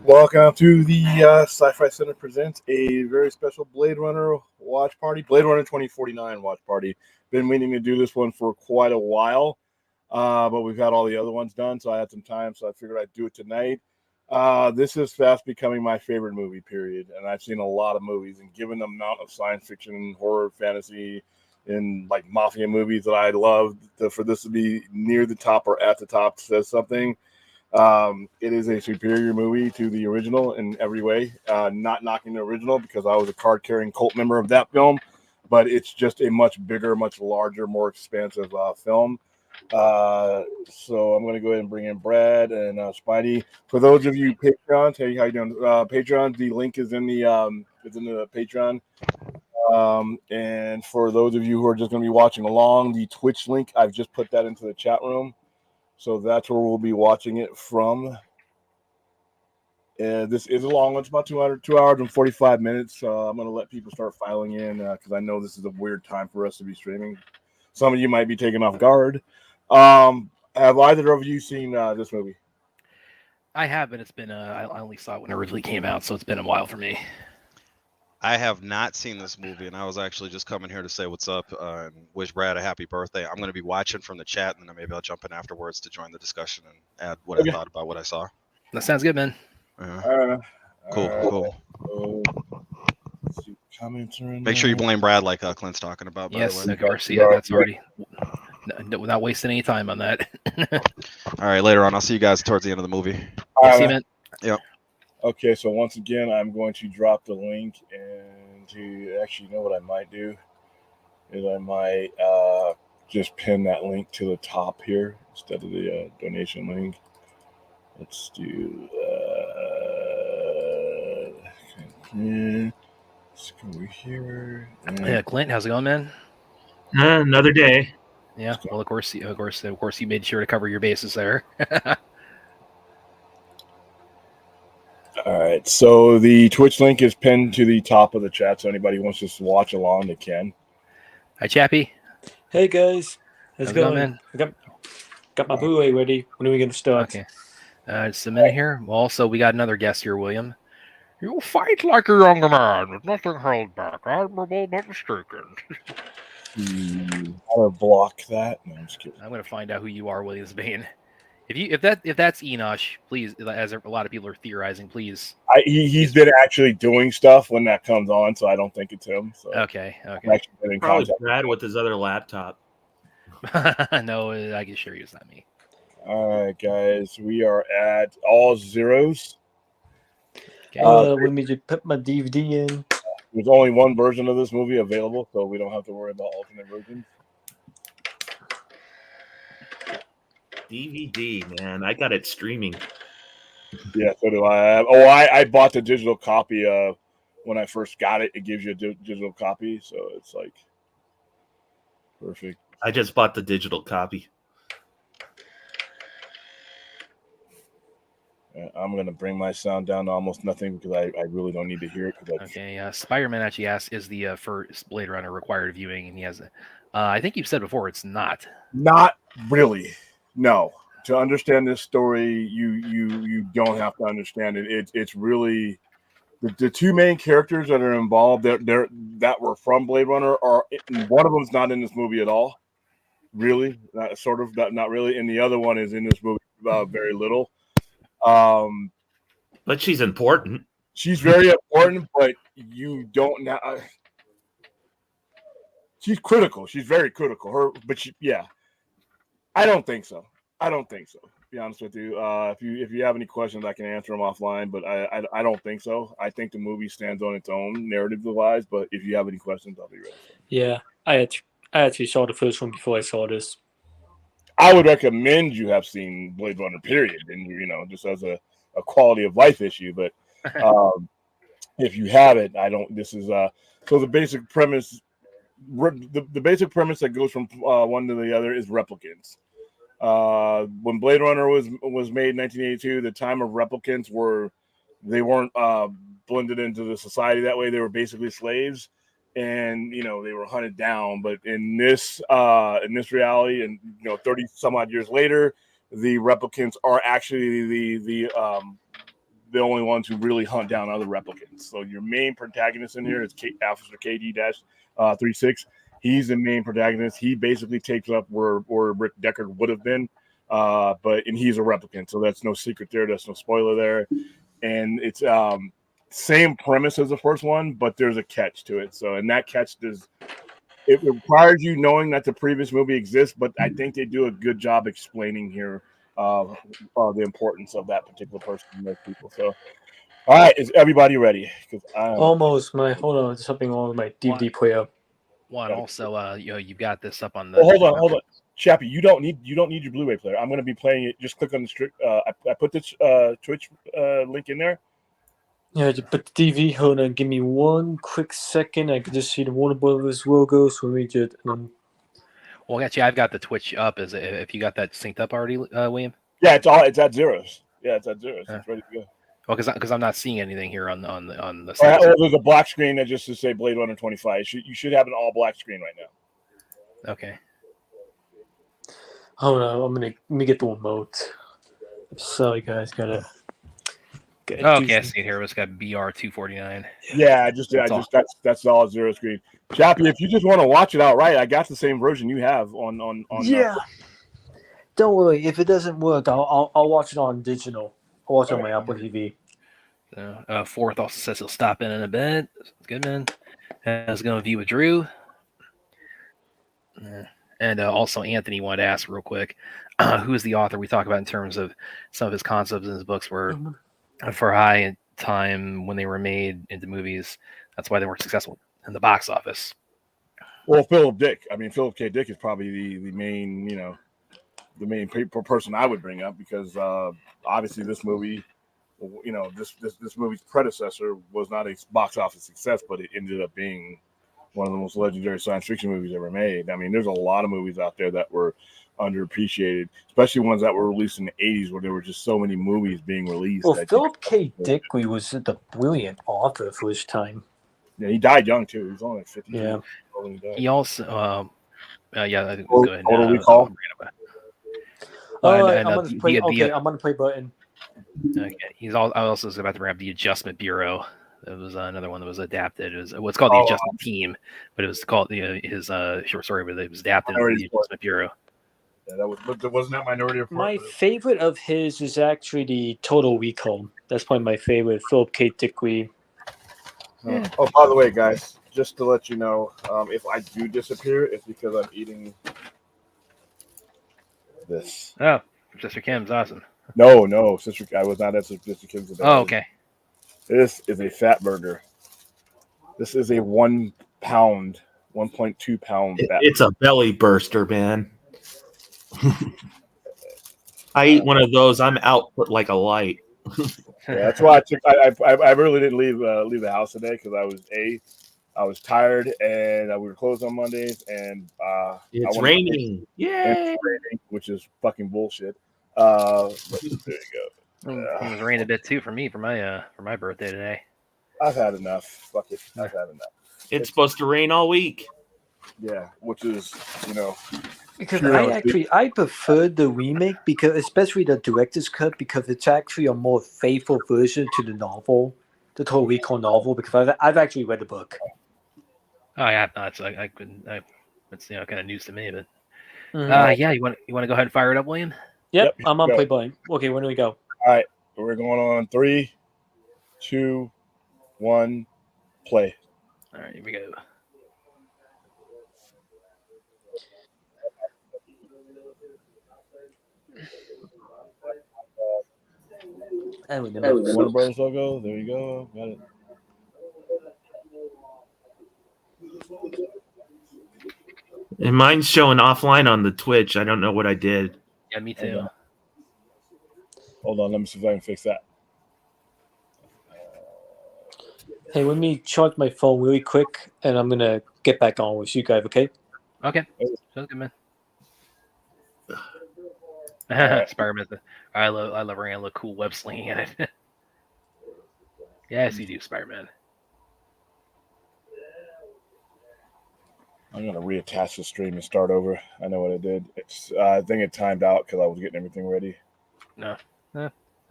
Welcome to the Sci-Fi Center presents a very special Blade Runner watch party. Blade Runner 2049 watch party. Been meaning to do this one for quite a while, but we've had all the other ones done, so I had some time, so I figured I'd do it tonight. This is fast becoming my favorite movie, period, and I've seen a lot of movies, and given the amount of science fiction, horror, fantasy, and like mafia movies that I love, for this to be near the top or at the top says something. It is a superior movie to the original in every way. Not knocking the original because I was a card carrying cult member of that film, but it's just a much bigger, much larger, more expansive film. So I'm going to go ahead and bring in Brad and Spidey. For those of you Patreons, hey, how you doing? Patreon, the link is in the Patreon. And for those of you who are just going to be watching along, the Twitch link, I've just put that into the chat room. So that's where we'll be watching it from. This is a long one. It's about 2 hours and 45 minutes. I'm going to let people start filing in because I know this is a weird time for us to be streaming. Some of you might be taken off guard. Have either of you seen this movie? I have, but it's been, I only saw it when it originally came out, so it's been a while for me. I have not seen this movie, and I was actually just coming here to say what's up and wish Brad a happy birthday. I'm going to be watching from the chat, and then maybe I'll jump in afterwards to join the discussion and add what I thought about what I saw. That sounds good, man. Cool. Let's see, comments are in Make sure you blame Brad like Clint's talking about. By Yes, the way. of course. Yeah, that's already without wasting any time on that. All right, later on. I'll see you guys towards the end of the movie. See you, man. Yep. Okay, so once again, I'm going to drop the link, and to actually, you know what I might do is I might just pin that link to the top here instead of the donation link. Let's do let's go over here. Yeah, Clint, how's it going, man? Another day. Yeah, well, of course, you made sure to cover your bases there. All right, so the Twitch link is pinned to the top of the chat, so anybody who wants to watch along, they can. Hi, Chappie. Hey guys, how's it going, man? I got my buoy ready. When are we going to start? Okay, just a minute here. Well, also, we got another guest here, William. You fight like a young man with nothing held back. Admirable but mistaken. How to block that? No, I'm just kidding. I'm going to find out who you are, Williams Bane. If that's Enosh, please, as a lot of people are theorizing, please. He's been actually doing stuff when that comes on, so I don't think it's him. So Okay. Probably Brad with his other laptop. No, I can assure you it's not me. All right, guys, we are at all zeros. Okay. Let me just put my DVD in. There's only one version of this movie available, so we don't have to worry about alternate versions. DVD, man. I got it streaming. Yeah, so do I. I bought the digital copy when I first got it. It gives you a digital copy, so it's like perfect. I just bought the digital copy. I'm going to bring my sound down to almost nothing because I really don't need to hear it. Okay, Spider-Man actually asked, is the first Blade Runner required viewing? And he has, I think you've said before, it's not. Not really. No. To understand this story, you don't have to understand it. It's really the two main characters that are involved that were from Blade Runner are one of them's not in this movie at all. Really, not really, and the other one is in this movie very little. But she's important. She's very important, but you don't now. She's critical. She's very critical. I don't think so. To be honest with you, if you have any questions, I can answer them offline. But I don't think so. I think the movie stands on its own narrative-wise. But if you have any questions, I'll be ready. Yeah, I actually saw the first one before I saw this. I would recommend you have seen Blade Runner, period, and just as a quality of life issue. But if you haven't, I don't. This is so the basic premise. The basic premise that goes from one to the other is replicants. When Blade Runner was made in 1982, the time of replicants they weren't blended into the society that way. They were basically slaves, and they were hunted down. But in this reality, and 30 some odd years later, the replicants are actually the only ones who really hunt down other replicants. So your main protagonist in here is Officer KD-36. He's the main protagonist. He basically takes up where Rick Deckard would have been, and he's a replicant, so that's no secret there. That's no spoiler there, and it's same premise as the first one, but there's a catch to it. So, and that catch it requires you knowing that the previous movie exists, but I think they do a good job explaining here the importance of that particular person to most people. So, all right, is everybody ready? Almost. Hold on, there's something wrong with my DVD player. One also, you've got this up on the. Hold on, Chappie. You don't need your Blu-ray player. I'm going to be playing it. Just click on the strict. I put this Twitch link in there. Yeah, but the TV. Hold on, give me 1 quick second. I can just see the Warner Brothers logo, so we just. Well, actually, I've got the Twitch up. If you got that synced up already, William? Yeah, it's at zeros. Yeah, it's at zeros. It's ready to go. Well, because I'm not seeing anything here on the. There's a black screen that just to say Blade Runner 25. You should have an all black screen right now. Okay. Hold on, let me get the remote. Sorry, guys, gotta. Okay, I see it here. It's got BR249. Yeah, that's all zero screen. Chappie, if you just want to watch it outright, I got the same version you have on. Yeah. Don't worry. If it doesn't work, I'll watch it on digital. I'll watch it on my Apple TV. Fourth also says he'll stop in a bit. Good man. I was going to view with Drew. And also Anthony wanted to ask real quick, who is the author we talk about in terms of some of his concepts in his books were for high time when they were made into movies. That's why they weren't successful in the box office. Well, Philip Dick. I mean, Philip K. Dick is probably the main, the main person I would bring up because obviously this movie, this movie's predecessor was not a box office success, but it ended up being one of the most legendary science fiction movies ever made. I mean, there's a lot of movies out there that were underappreciated, especially ones that were released in the 80s where there were just so many movies being released. Well, Philip K. Dick was the brilliant author for his time. Yeah, he died young too. He was only like 50. Yeah. He also, I think go ahead. Total Recall. I'm on the play button. Okay. I also was about to bring up the Adjustment Bureau. It was another one that was adapted. It was what's called the Adjustment Team, but it was called his short story, but it was adapted into the Adjustment Bureau. Yeah, wasn't that Minority Report? My favorite of his is actually the Total Recall. That's probably my favorite. Philip K. Dick. Yeah. Oh, by the way, guys, just to let you know, if I do disappear, it's because I'm eating this. Oh, Sister Kim's awesome. No, Sister, I was not at Sister Kim's today. Oh, okay. This is a fat burger. This is a 1 pound, 1.2 pound. It's a belly burster, man. I eat one of those. I'm out like a light. Yeah, that's why I really didn't leave the house today because I was tired and we were closed on Mondays and it's raining. Yay! Which is fucking bullshit. But there you go. It was raining a bit too for me for my birthday today. I've had enough. Fuck it. I've had enough. It's supposed to rain all week. Yeah, which is because I prefer the remake because especially the director's cut because it's actually a more faithful version to the novel, the Total Recall novel. Because I've actually read the book. Oh yeah, no, it's kind of news to me, but yeah, you want to go ahead and fire it up, William? Yep. I'm on play button. Okay, when do we go? All right, we're going on 3, 2, 1, play. All right, here we go. Warner Brothers logo. There you go. Got it. And mine's showing offline on the Twitch. I don't know what I did. Yeah, me too. Hold on, let me see if I can fix that. Hey, let me charge my phone really quick, and I'm gonna get back on with you guys. Okay? Okay, sounds good, man. Spider-Man. I love wearing a little cool web slinging in it. Yes, you do, Spider-Man. I'm gonna reattach the stream and start over. I know what I did. It's I think it timed out because I was getting everything ready. No.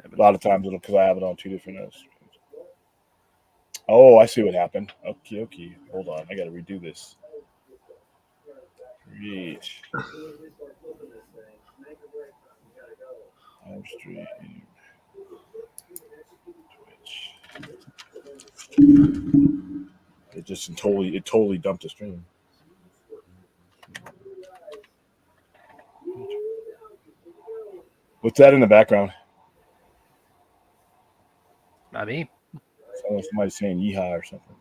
A lot of times it'll because I have it on 2 different screens. Oh, I see what happened. Okay. Hold on, I got to redo this. Create. Live stream. Twitch. It totally dumped the stream. What's that in the background? Not me. Somebody saying yeehaw or something.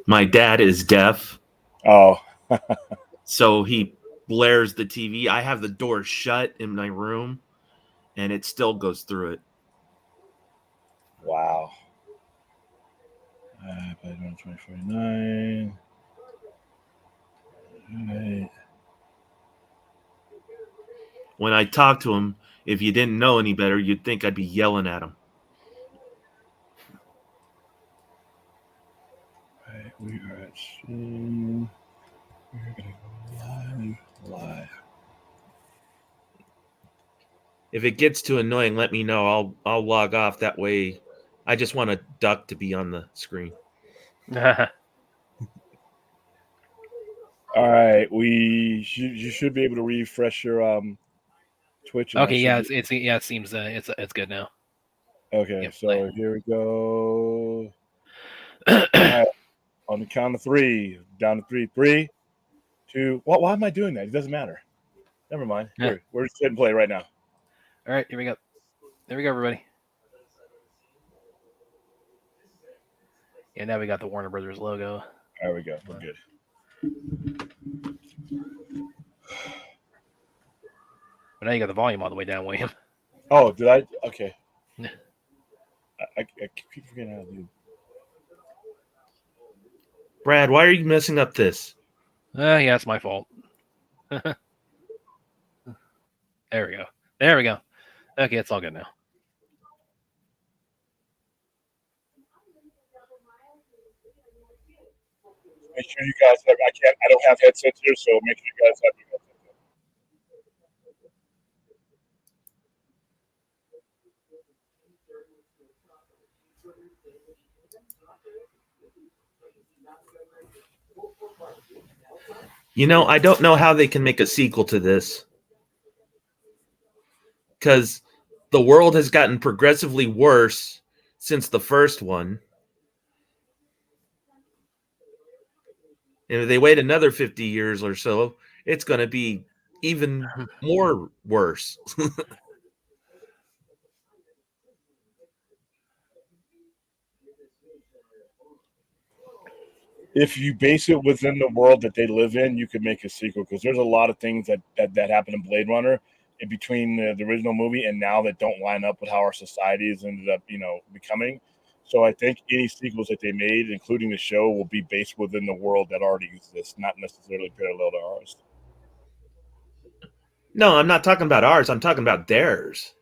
My dad is deaf, Oh. so he blares the TV. I have the door shut in my room, and it still goes through it. Wow. Blade Runner 2049. All right. When I talk to him, if you didn't know any better, you'd think I'd be yelling at him. All right, we are at stream. We're gonna go live. If it gets too annoying, let me know. I'll log off. That way, I just want a duck to be on the screen. All right, you should be able to refresh your Twitch. Okay, yeah, it seems it's good now. Okay, Yep, so here we go. All right, on the count of 3, down to 3. 3, 2. Why am I doing that? It doesn't matter. Never mind. Yeah. Here, we're just hitting play right now. All right, here we go. There we go, everybody. Yeah, now we got the Warner Brothers logo. There we go. We're good. But now you got the volume all the way down, William. Oh, did I? Okay. Yeah. I keep forgetting how to do. Brad, why are you messing up this? Yeah, it's my fault. There we go. There we go. Okay, it's all good now. Make sure you guys have. I don't have headsets here, so make sure you guys have your headsets. You know, I don't know how they can make a sequel to this. Because the world has gotten progressively worse since the first one. And if they wait another 50 years or so, it's going to be even more worse. If you base it within the world that they live in, you could make a sequel because there's a lot of things that happened in Blade Runner in between the original movie and now that don't line up with how our society has ended up, becoming. So I think any sequels that they made, including the show, will be based within the world that already exists, not necessarily parallel to ours. No, I'm not talking about ours. I'm talking about theirs.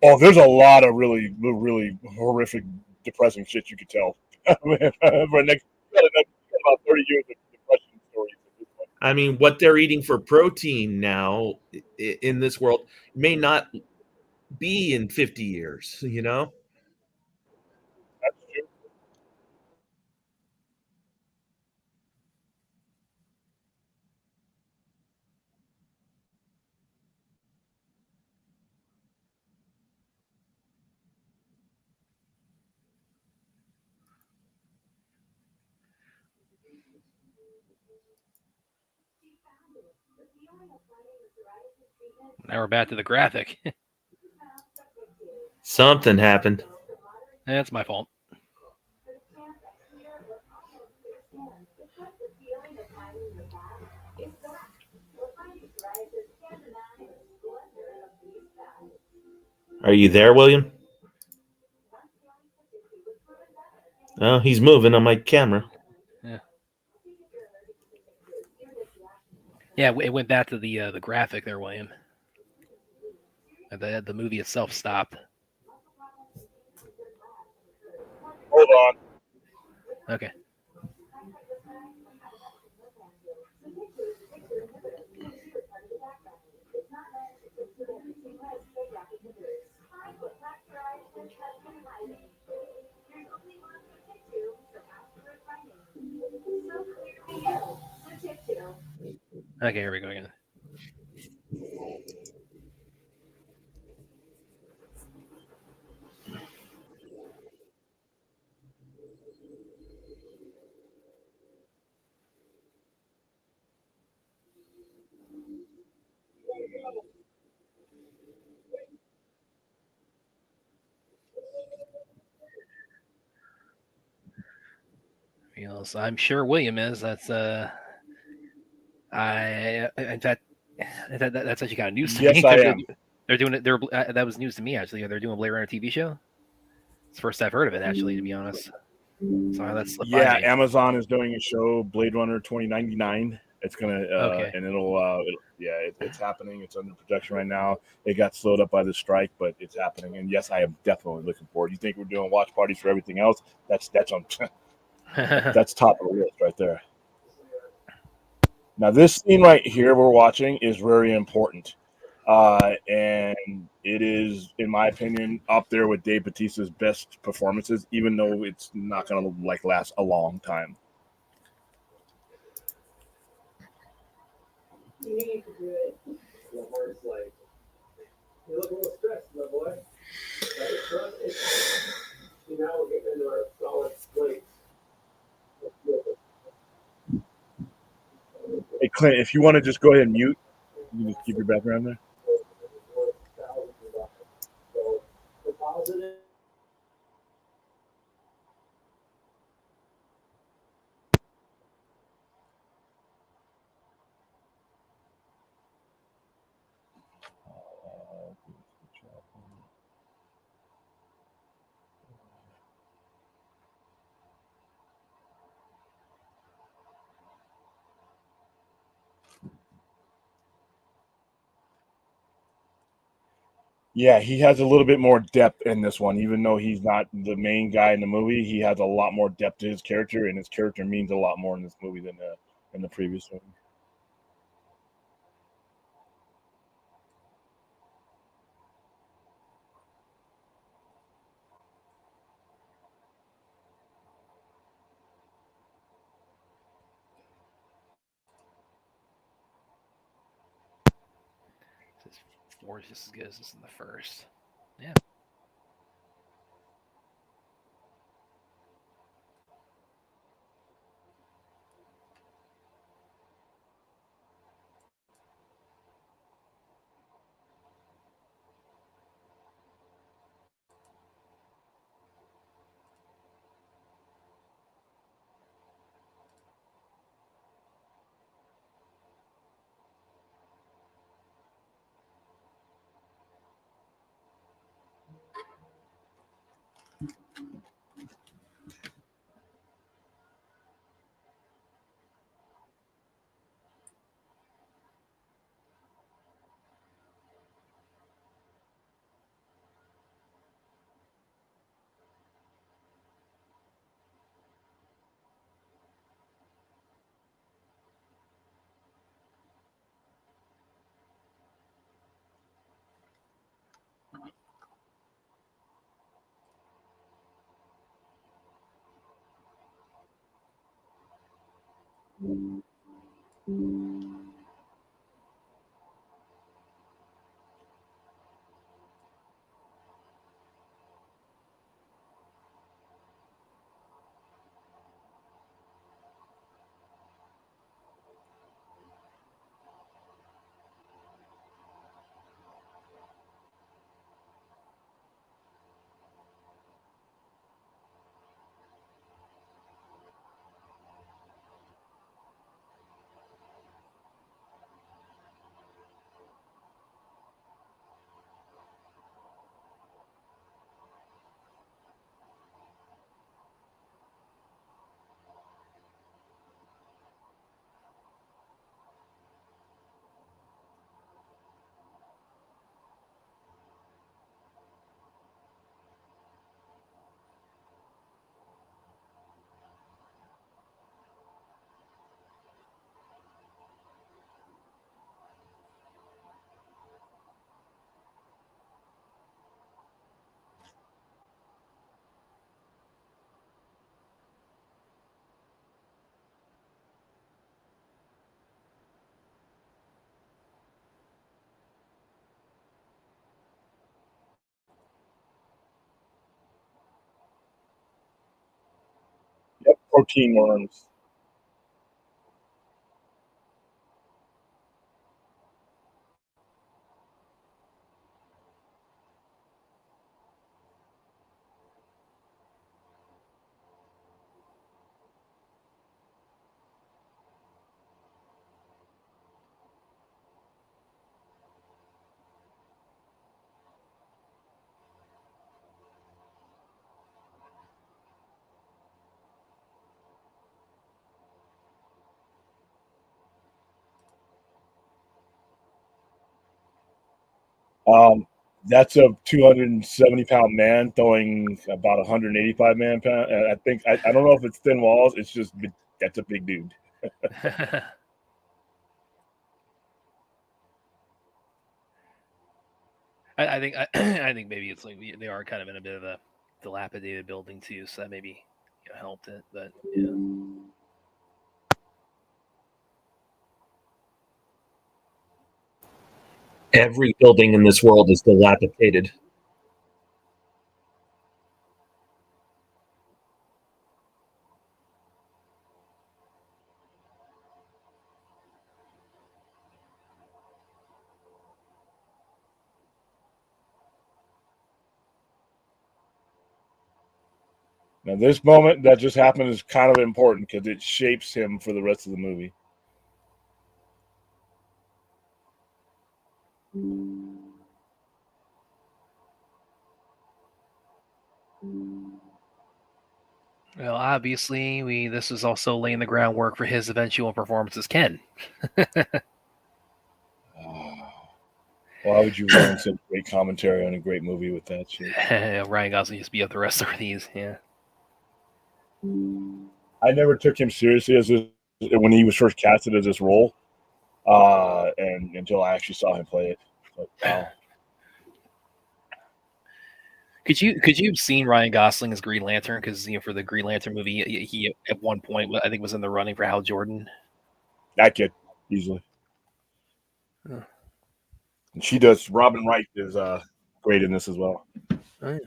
Oh, there's a lot of really, really horrific, depressing shit you could tell. For next, about 30 years of depression stories. I mean, what they're eating for protein now in this world may not be in 50 years, That's true. Now we're back to the graphic. Something happened. That's my fault. Are you there, William? Oh, he's moving on my camera. Yeah, it went back to the graphic there, William. The movie itself stopped. Hold on. Okay. Okay, here we go again. You know, so I'm sure William is. That's I in fact that's actually kind of news to Yes, me. I am. They're doing it. That was news to me actually. They're doing a Blade Runner TV show. It's the first I've heard of it actually, to be honest. So that's slipped by Yeah, me. Amazon is doing a show, Blade Runner 2099. It's gonna Okay. and it's happening. It's under production right now. It got slowed up by the strike, but it's happening. And yes, I am definitely looking forward. You think we're doing watch parties for everything else? That's on that's top of the list right there. Now this scene right here we're watching is very important. And it is, in my opinion, up there with Dave Bautista's best performances, even though it's not going to last a long time. You need to do it. The horse, like, you look a little stressed, my boy. Now we're getting into our solid place. Hey, Clint, if you want to just go ahead and mute, you can just keep your background there. So the positive. Yeah, he has a little bit more depth in this one, even though he's not the main guy in the movie. He has a lot more depth to his character, and his character means a lot more in this movie than in the previous one. This four is just as good as this in the first. Yeah. protein worms. That's a 270-pound man throwing about 185 man-pound. I think I don't know if it's thin walls. It's just that's a big dude. I think I think maybe it's like they are kind of in a bit of a dilapidated building too, so that maybe helped it. But yeah. Every building in this world is dilapidated. Now, this moment that just happened is kind of important because it shapes him for the rest of the movie. Well, obviously, this is also laying the groundwork for his eventual performance as Ken. Why would you ruin such great commentary on a great movie with that shit? Ryan Gosling just be up the rest of these, yeah. I never took him seriously as when he was first casted as this role, and until I actually saw him play it. But, wow. Could you have seen Ryan Gosling as Green Lantern? Because for the Green Lantern movie, he at one point I think was in the running for Hal Jordan. That kid easily. Huh. And she does. Robin Wright is great in this as well. Oh, yeah.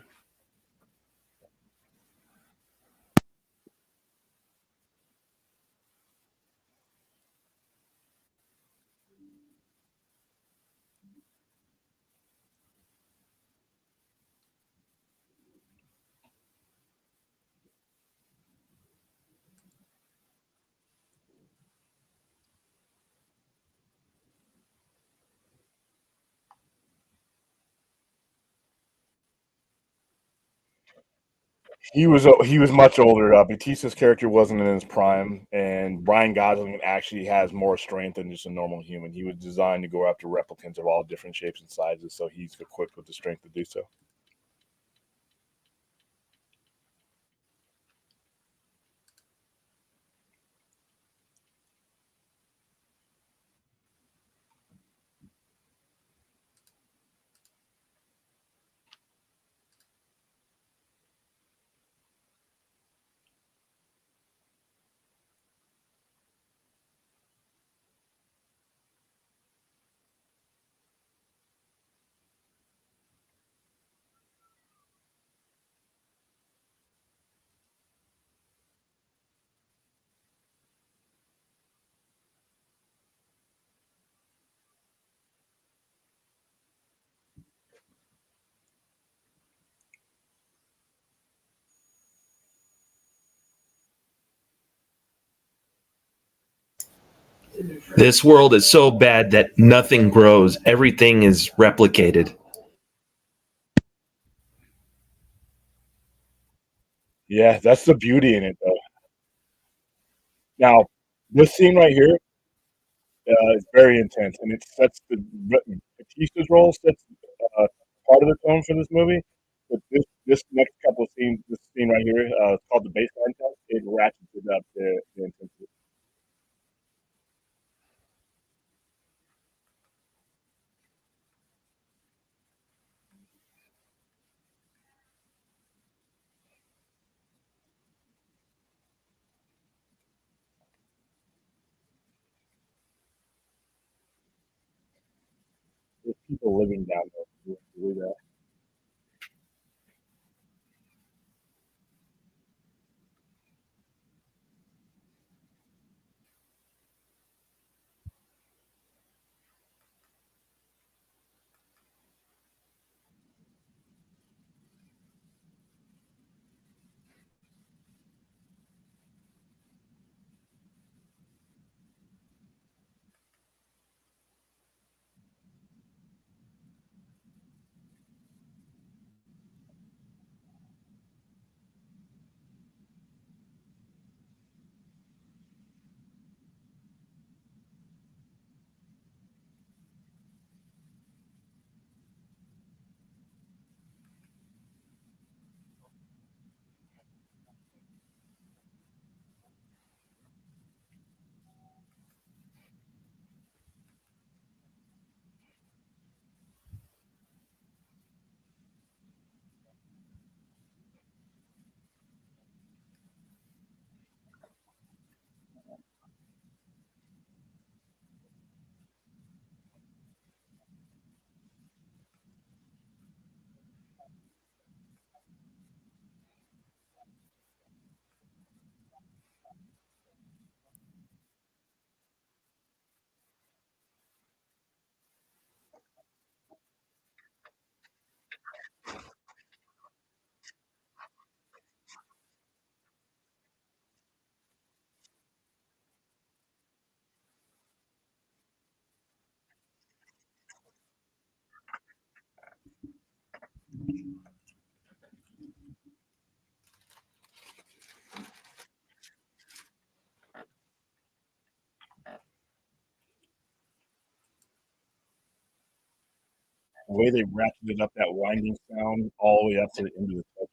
He was much older. Batista's character wasn't in his prime, and Ryan Gosling actually has more strength than just a normal human. He was designed to go after replicants of all different shapes and sizes, so he's equipped with the strength to do so. This world is so bad that nothing grows. Everything is replicated. Yeah, that's the beauty in it, though. Now, this scene right here is very intense, and it sets Batista's role sets part of the tone for this movie. But this next couple of scenes, this scene right here, it's called the baseline test. It ratchets it up the intensity. There's people living down there. You believe that? way they ratcheted up that winding sound all the way up to the end of the touch.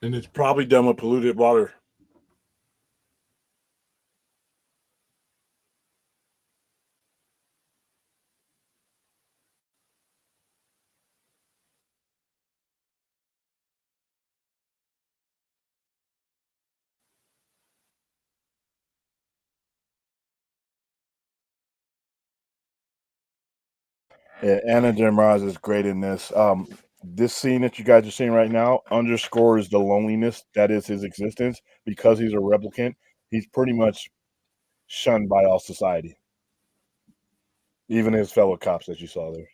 And it's probably done with polluted water. Yeah, Anna de Mraz is great in this. This scene that you guys are seeing right now underscores the loneliness that is his existence because he's a replicant. He's pretty much shunned by all society, even his fellow cops that you saw there.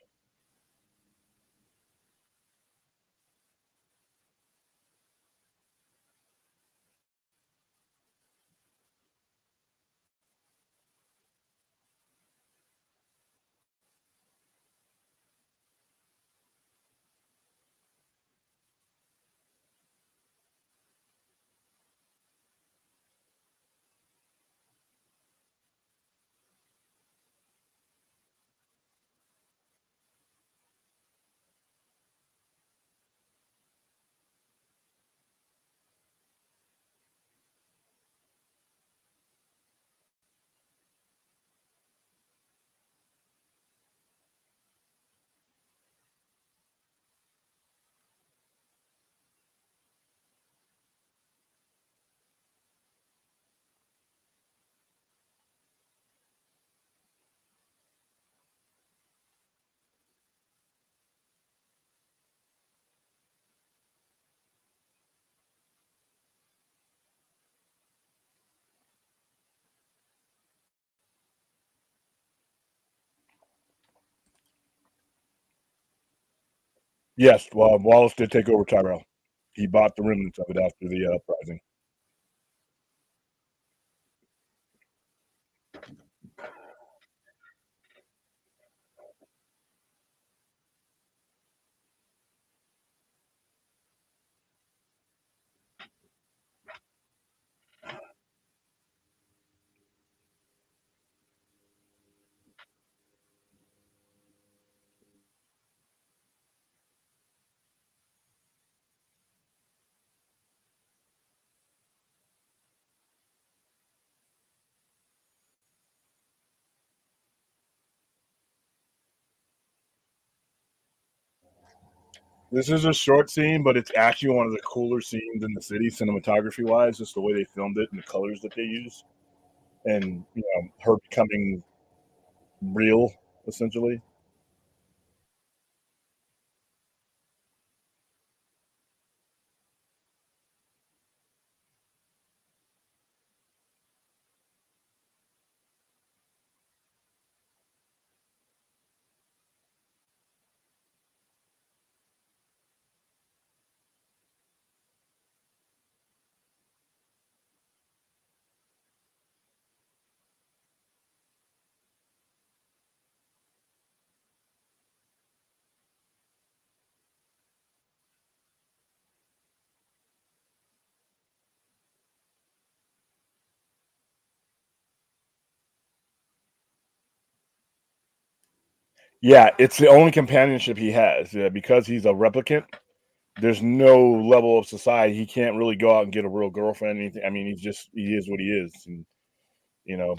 Yes, well, Wallace did take over Tyrell. He bought the remnants of it after the uprising. This is a short scene, but it's actually one of the cooler scenes in the city, cinematography wise. Just the way they filmed it and the colors that they use, and her becoming real, essentially. Yeah, it's the only companionship he has. Yeah, because he's a replicant. There's no level of society. He can't really go out and get a real girlfriend. Anything. I mean, he is what he is, and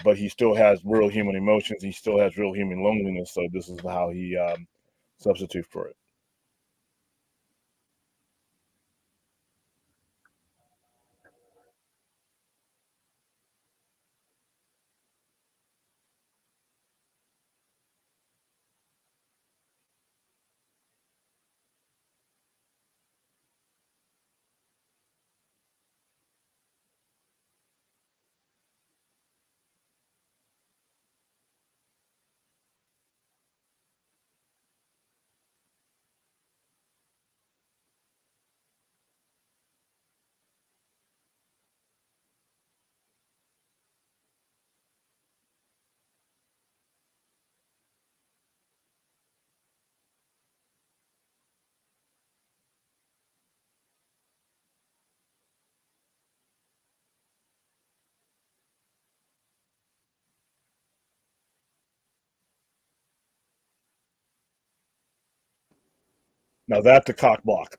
but he still has real human emotions. He still has real human loneliness. So this is how he substitutes for it. Now that's a cock block.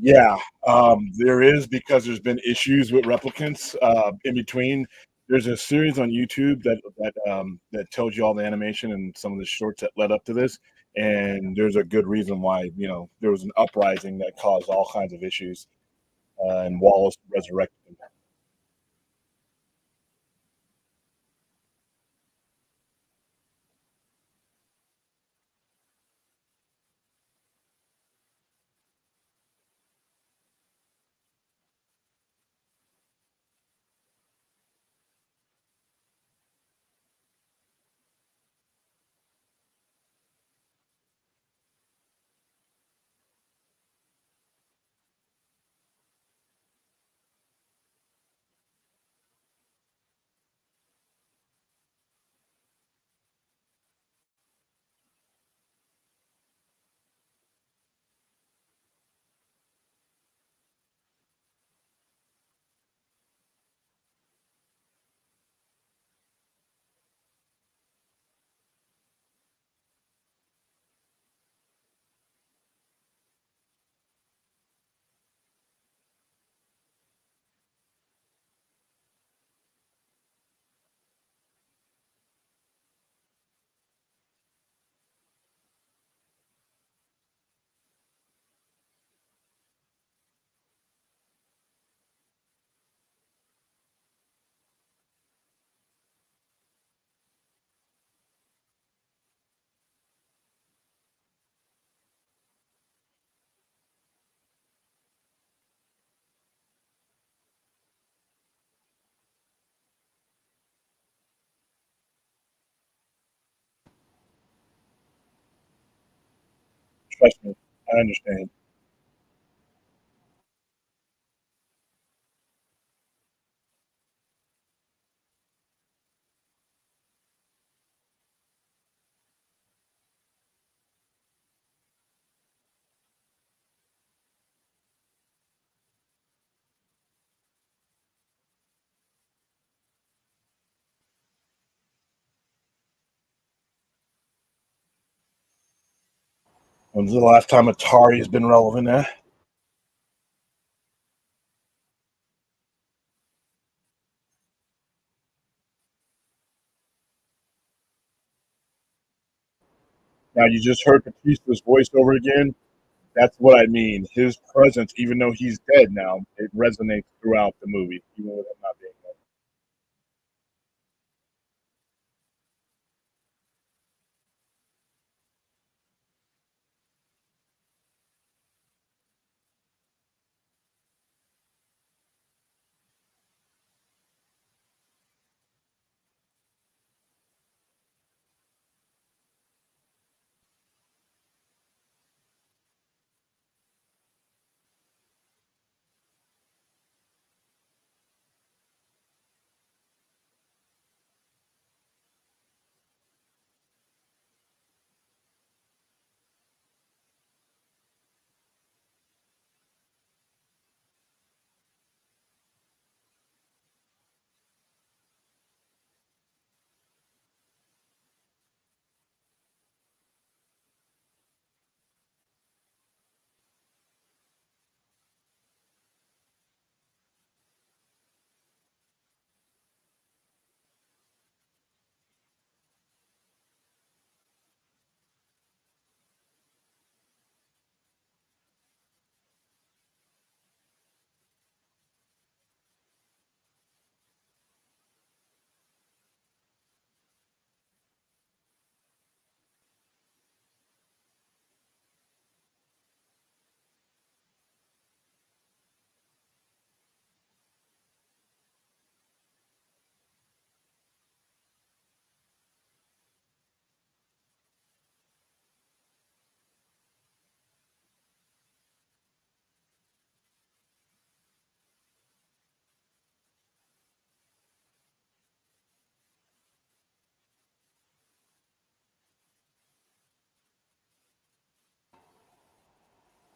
Yeah, there is because there's been issues with replicants in between. There's a series on YouTube that tells you all the animation and some of the shorts that led up to this, and there's a good reason why there was an uprising that caused all kinds of issues, and Wallace resurrected him. Trust me, I understand. When's the last time Atari's been relevant? Now you just heard Batista's voice over again. That's what I mean. His presence, even though he's dead now, it resonates throughout the movie, even with him not being dead.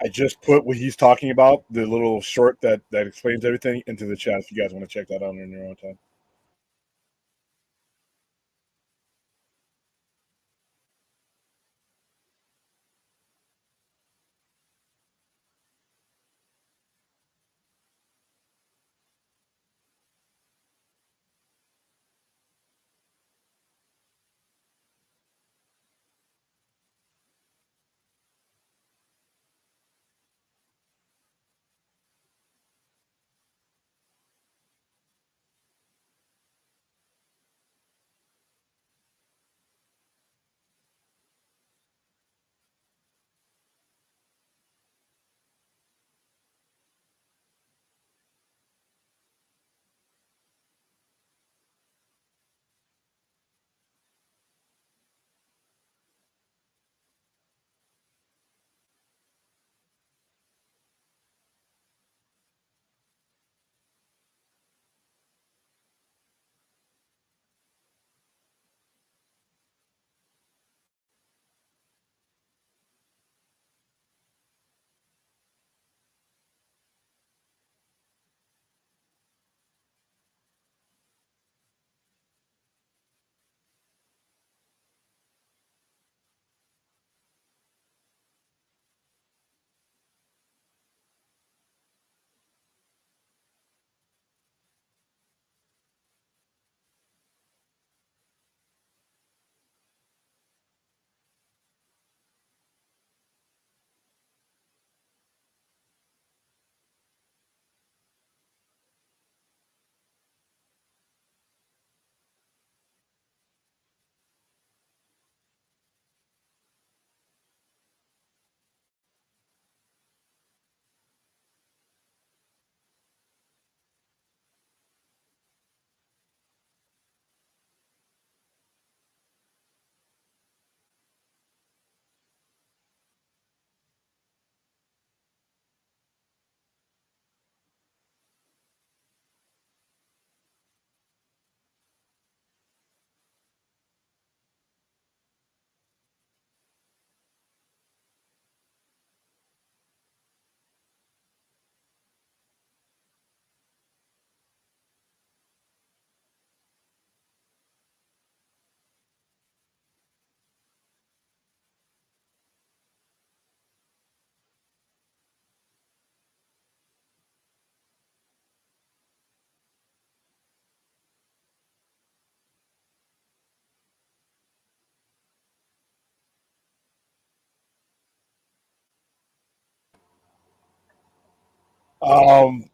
I just put what he's talking about, the little short that explains everything, into the chat if you guys want to check that out in your own time. Um,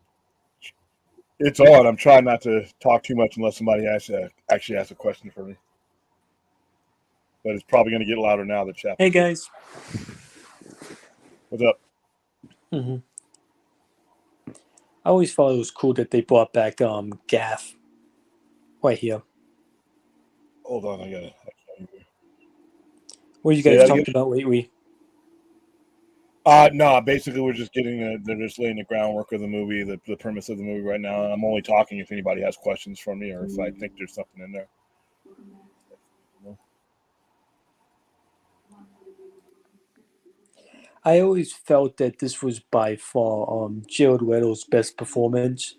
it's on. I'm trying not to talk too much unless somebody actually asks a question for me. But it's probably going to get louder now. The chat. Hey guys. What's up? I always thought it was cool that they brought back Gaff right here. Hold on, I got it. What are you Say guys that talking again? about lately? No, basically we're just they're just laying the groundwork of the movie, the premise of the movie right now. And I'm only talking if anybody has questions for me or if I think there's something in there. I always felt that this was by far Jared Leto's best performance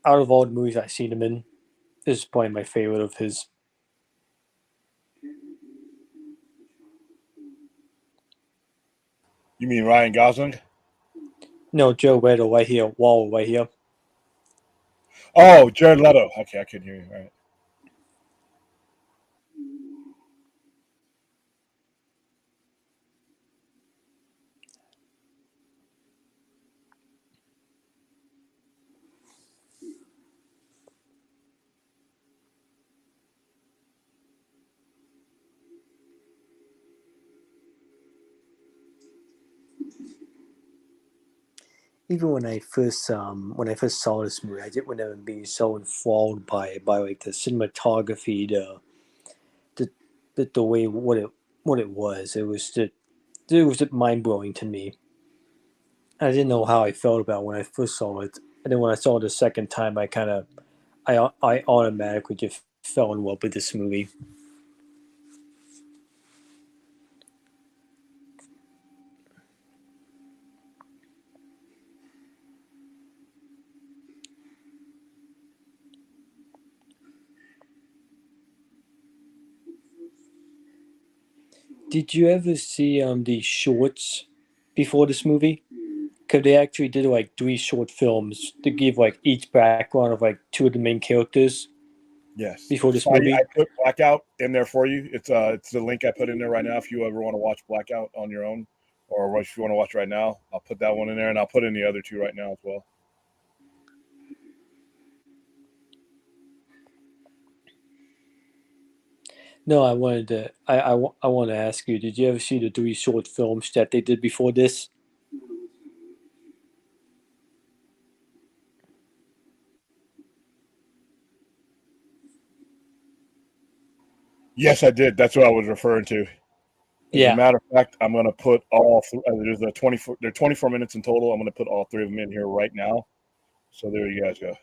out of all the movies I've seen him in. This is probably my favorite of his. You mean Ryan Gosling? No, Jared Leto right here, Wall right here. Oh, Jared Leto. Okay, I couldn't hear you. All right. Even when I first saw this movie, I didn't remember being so enthralled by like the cinematography, the way what it was. It was mind blowing to me. I didn't know how I felt about it when I first saw it, and then when I saw it the second time, I automatically just fell in love with this movie. Did you ever see the shorts before this movie? Because they actually did like 3 short films to give like each background of like 2 of the main characters Yes. before this I movie. put Blackout in there for you. It's the link I put in there right now. If you ever want to watch Blackout on your own, or if you want to watch right now, I'll put that one in there, and I'll put in the other 2 right now as well. No, I wanted to. I want to ask you. Did you ever see the 3 short films that they did before this? Yes, I did. That's what I was referring to. As a Yeah. matter of fact, I'm going to put all. There's a 24. They're 24 minutes in total. I'm going to put all 3 of them in here right now. So there you guys go.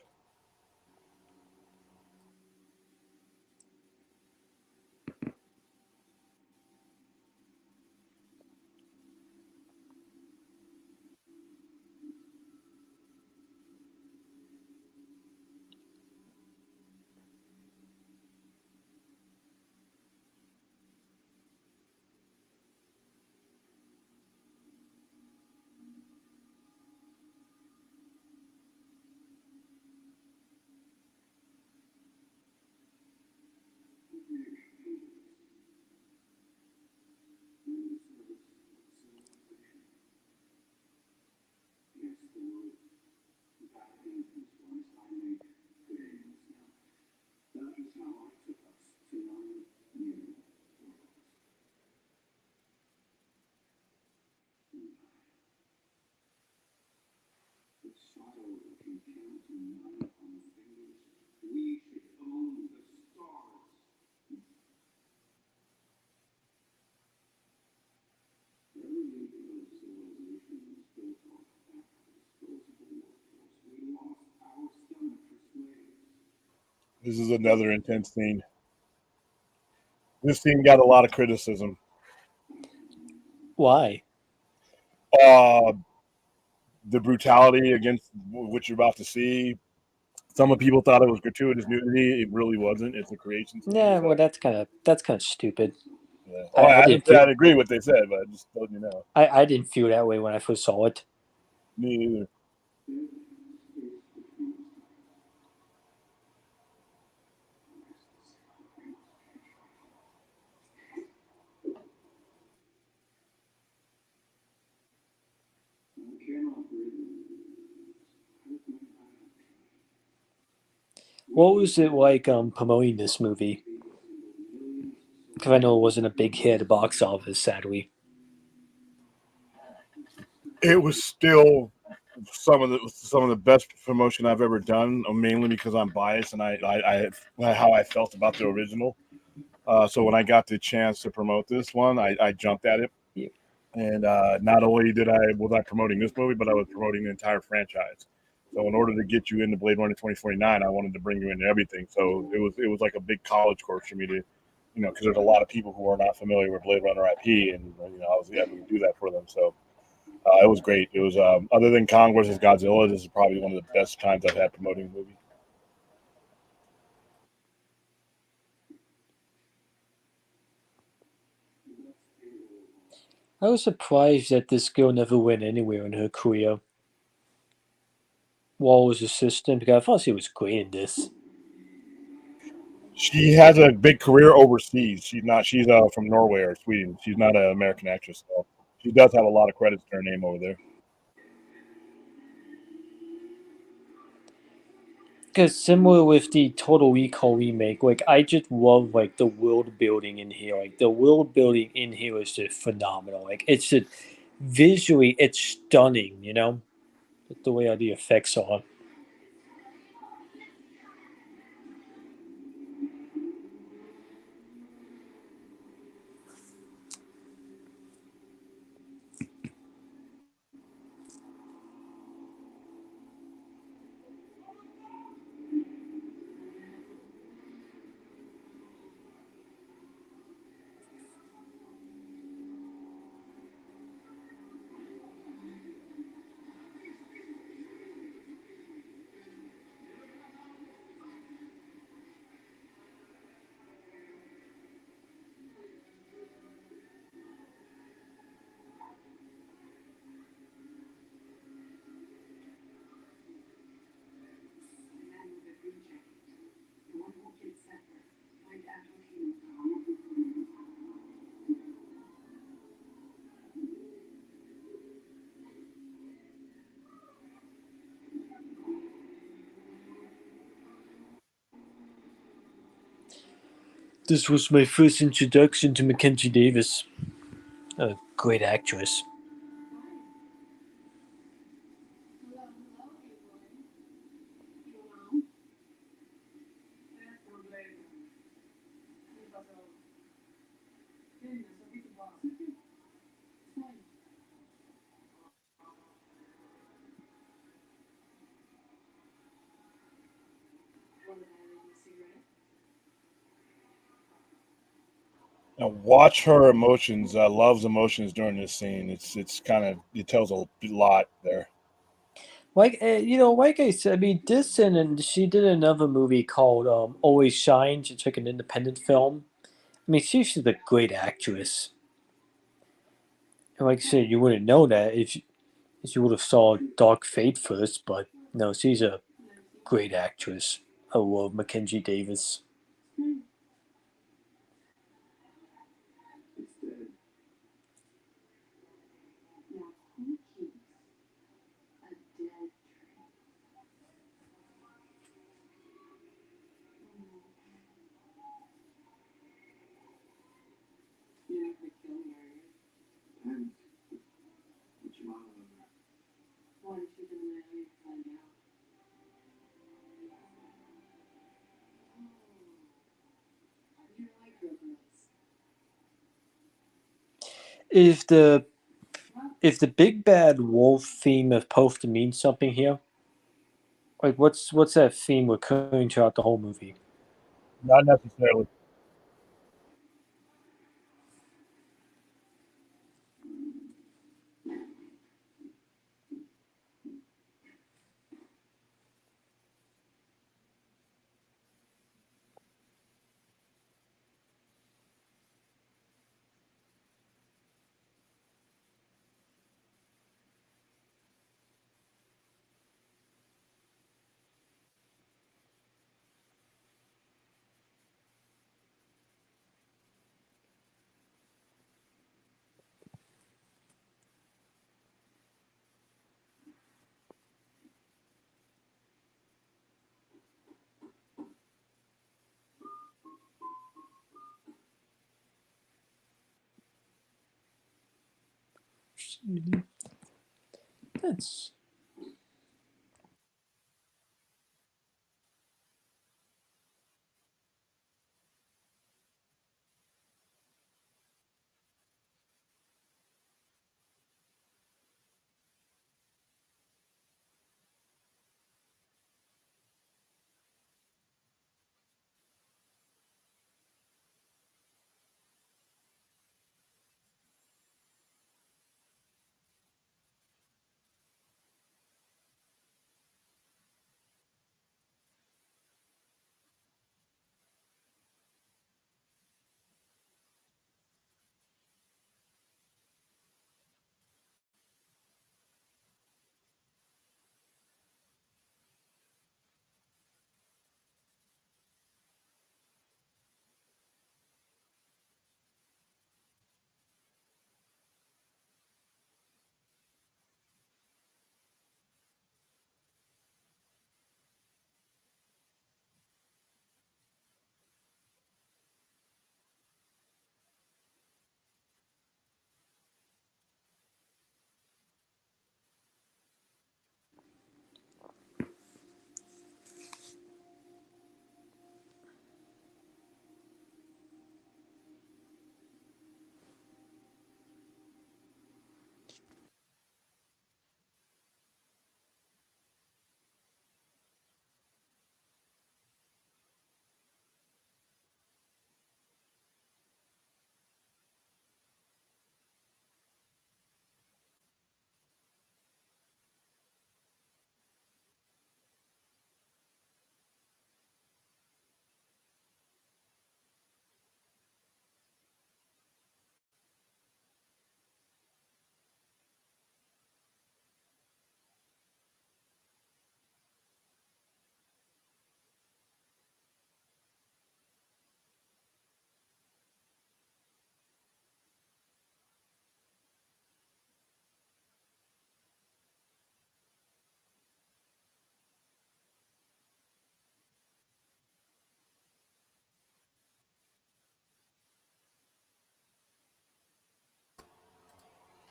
This is another intense scene. This scene got a lot of criticism. Why? The brutality against what you're about to see. Some of people thought it was gratuitous nudity. It really wasn't. It's a creation scene. Yeah. So, Well, that's kind of stupid. yeah. Oh, I didn't say I'd agree with what they said, but I just told you now. I didn't feel that way when I first saw it. Me either. What was it like promoting this movie? Because I know it wasn't a big hit at the box office, sadly. It was still some of the best promotion I've ever done, mainly because I'm biased and I how I felt about the original. So when I got the chance to promote this one, I jumped at it. Yeah. And not only was I promoting this movie, but I was promoting the entire franchise. So in order to get you into Blade Runner 2049, I wanted to bring you into everything. So it was like a big college course for me to, because there's a lot of people who are not familiar with Blade Runner IP, and I was able to do that for them. So it was great. It was other than Kong versus Godzilla, this is probably one of the best times I've had promoting a movie. I was surprised that this girl never went anywhere in her career. Wall's assistant, because I thought she was great in this. She has a big career overseas. She's not. She's from Norway or Sweden. She's not an American actress, so she does have a lot of credits to her name over there. Because similar with the Total Recall remake, like I just love like the world building in here. Like the world building in here is just phenomenal. Like it's just visually, it's stunning. The way the effects are. This was my first introduction to Mackenzie Davis, a great actress. Now watch her emotions. Love's emotions during this scene. It's kind of it tells a lot there. Like I said, I mean, this and she did another movie called Always Shines. It's like an independent film. I mean, she's just a great actress. And like I said, you wouldn't know that if you would have saw Dark Fate first, but no, she's a great actress. I love Mackenzie Davis. If the big bad wolf theme is supposed to mean something here, like what's that theme recurring throughout the whole movie? Not necessarily. That's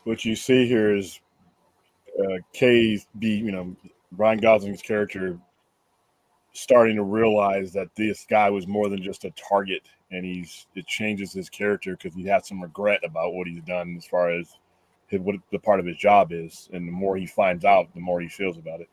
What you see here is Ryan Gosling's character starting to realize that this guy was more than just a target, and it changes his character because he has some regret about what he's done as far as what the part of his job is, and the more he finds out, the more he feels about it.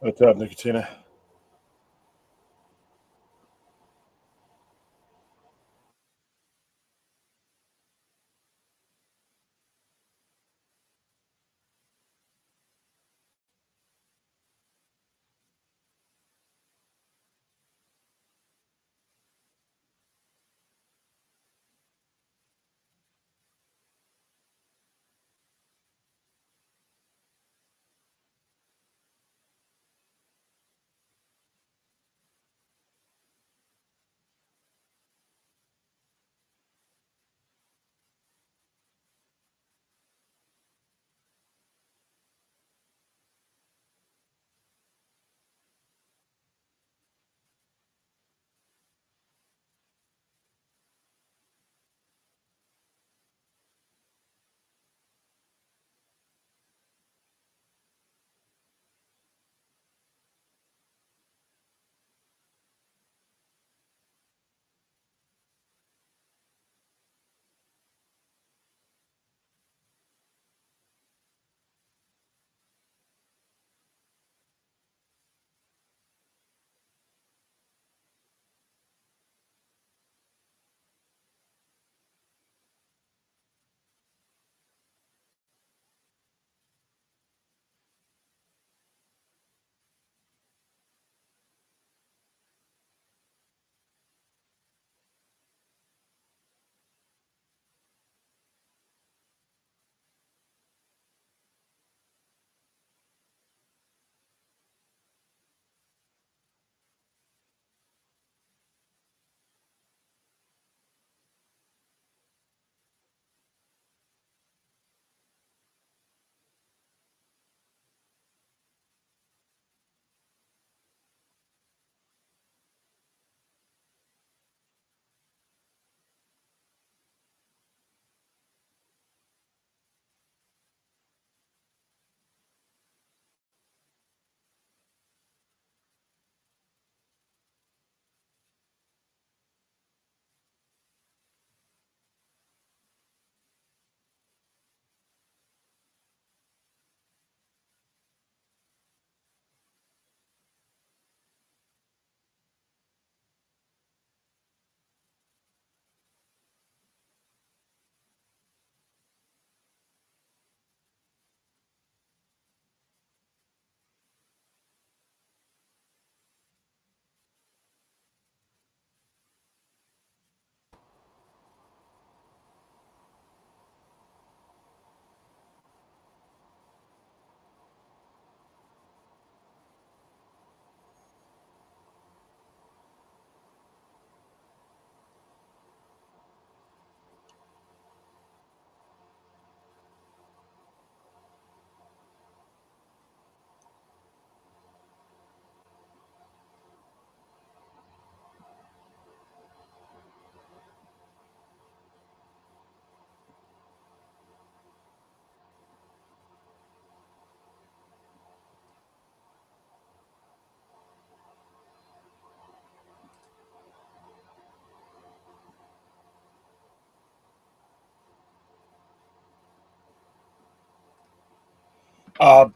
What's up, Nicotina?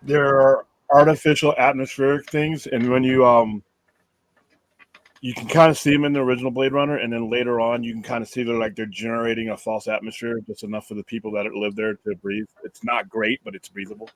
There are artificial atmospheric things, and when you can kind of see them in the original Blade Runner, and then later on, you can kind of see they're generating a false atmosphere, just enough for the people that live there to breathe. It's not great, but it's breathable.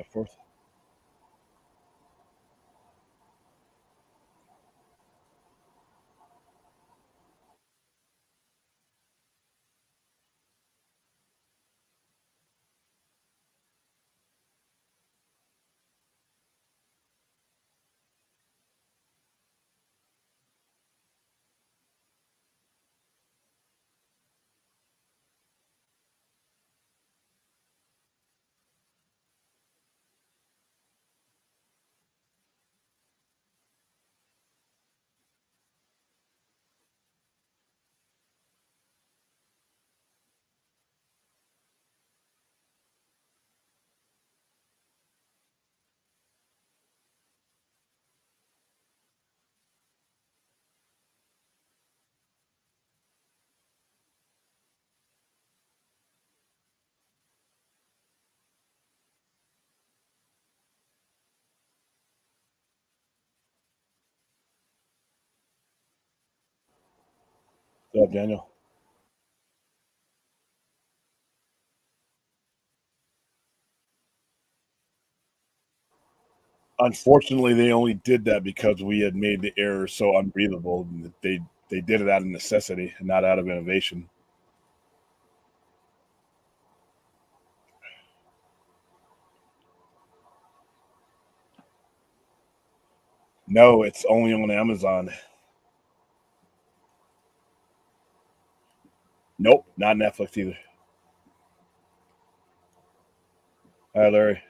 Fourth. What's up, Daniel? Unfortunately, they only did that because we had made the error so unbreathable. They did it out of necessity and not out of innovation. No, it's only on Amazon. Nope, not Netflix either. Hi, Larry.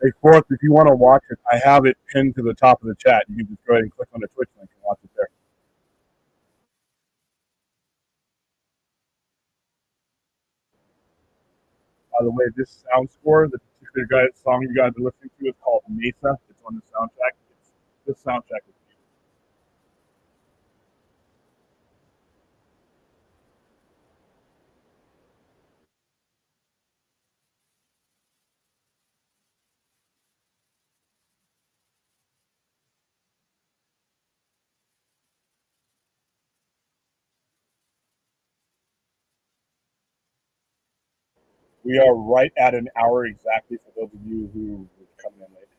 Hey, Fourth, if you want to watch it, I have it pinned to the top of the chat. You can just go ahead and click on the Twitch link and watch it there. By the way, this sound score, the particular song you guys are listening to, is called Mesa. It's on the soundtrack. This soundtrack is beautiful. We are right at an hour exactly for those of you who are coming in late.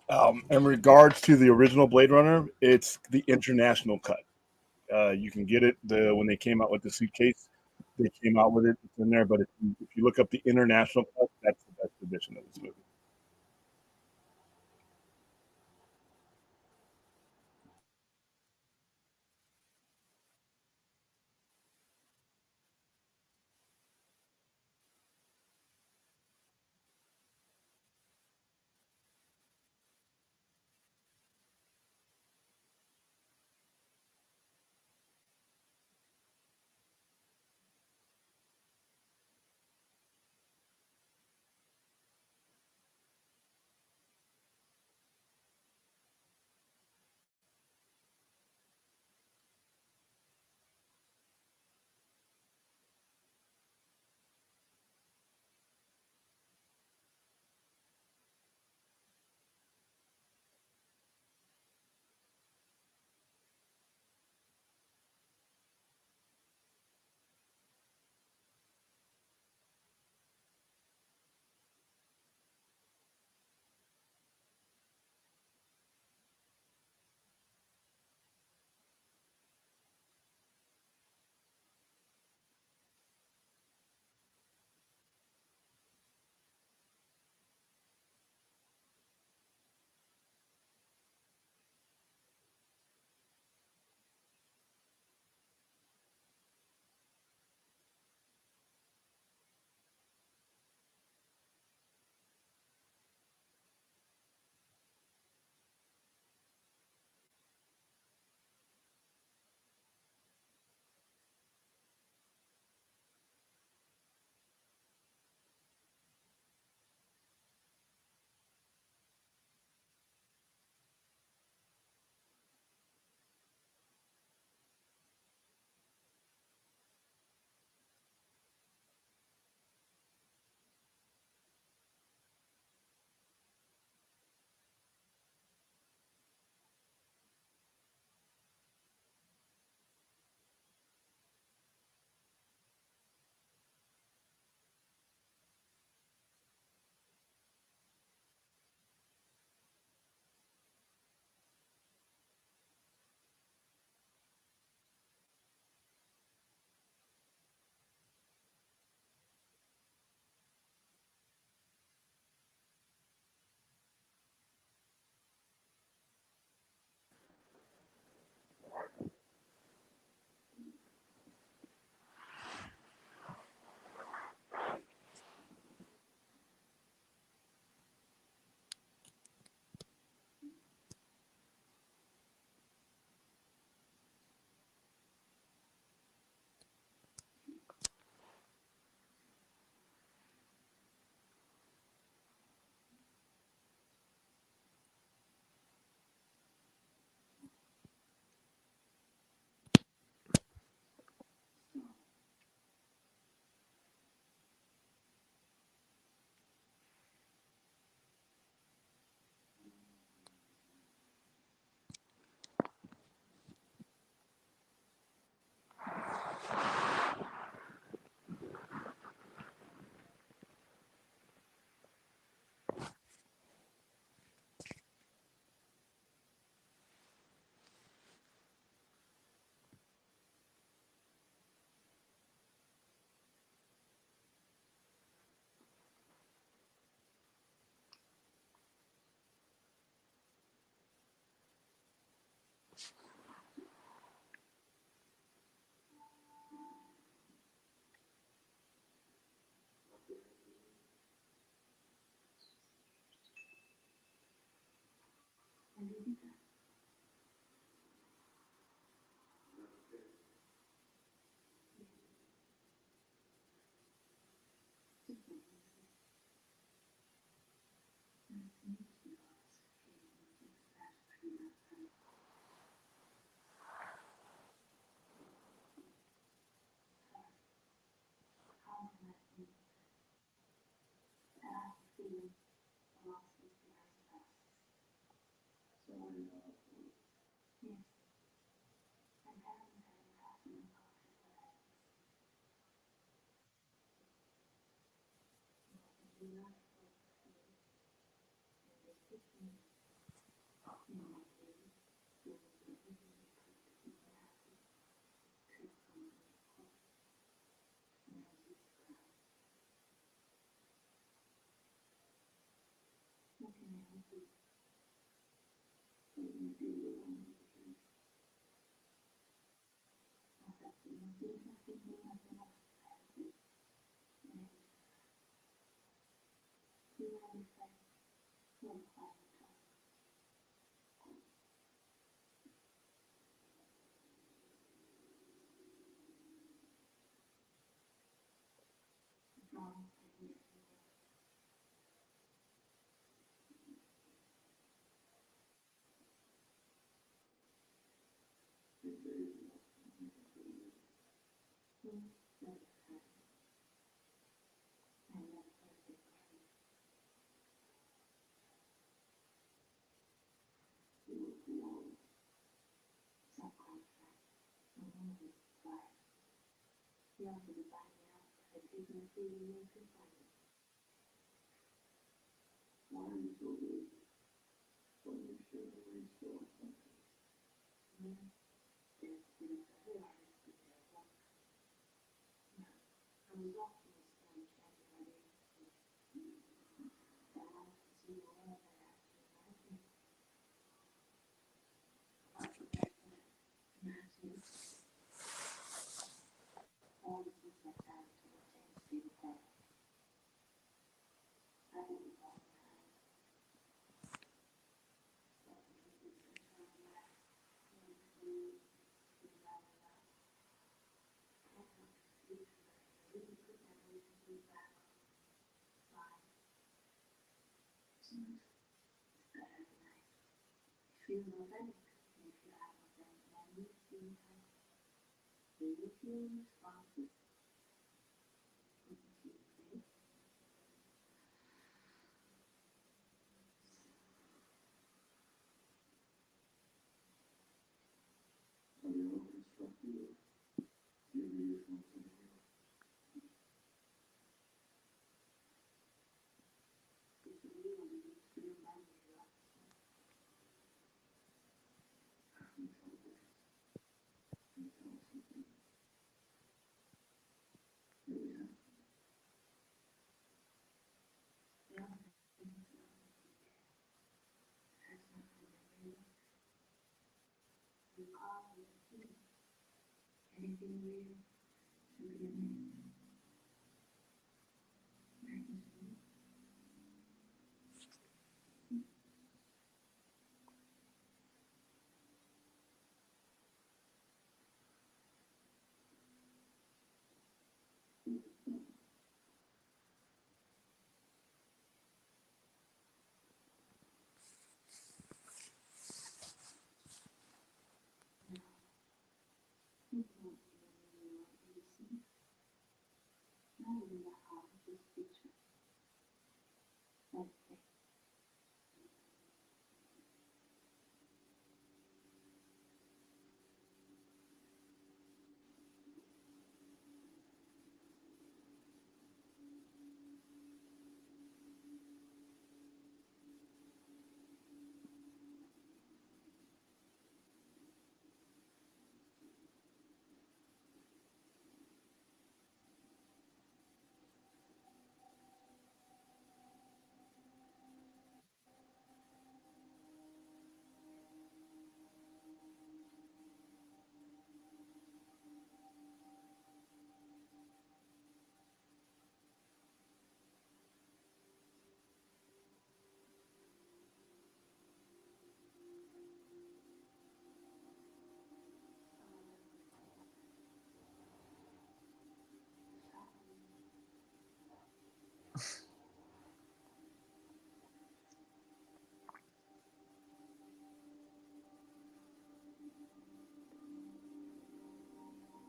In regards to the original Blade Runner, it's the international cut. You can get it when they came out with the suitcase. They came out with it. It's in there. But if you look up the international cut, that's the best edition of this movie.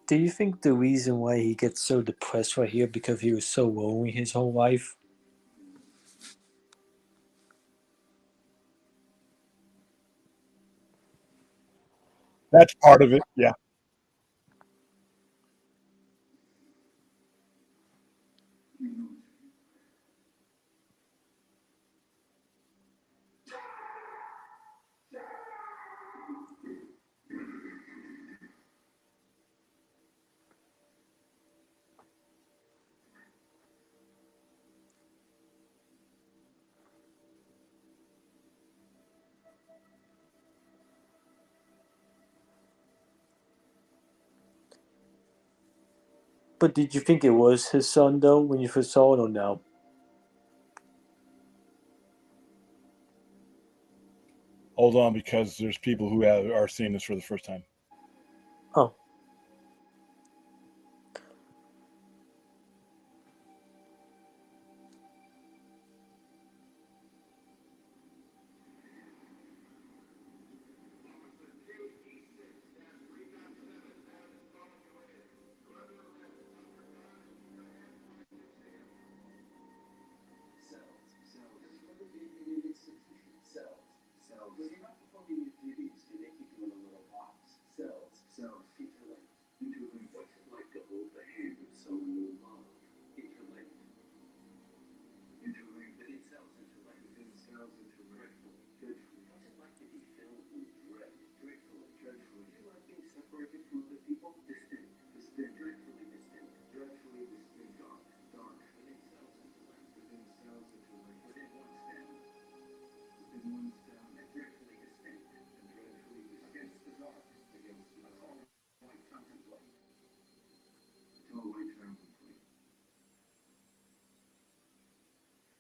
Do you think the reason why he gets so depressed right here because he was so lonely his whole life? That's part of it. Yeah. But did you think it was his son though when you first saw it, or no? Hold on, because there's people who are seeing this for the first time. Oh.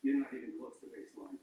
You're not even close to baseline.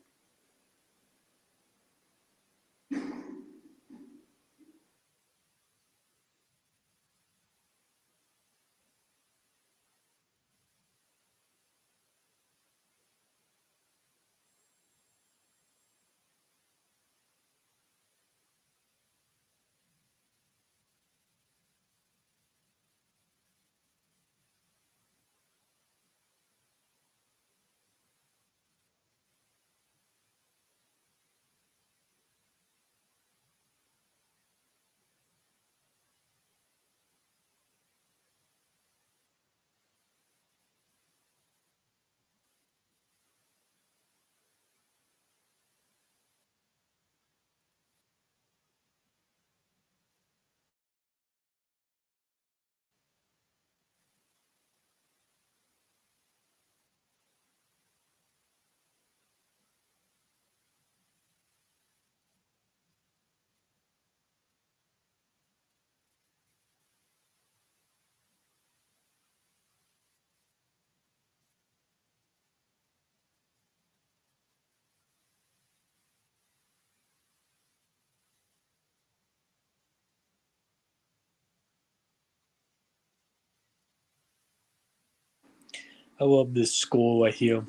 I love this score right here.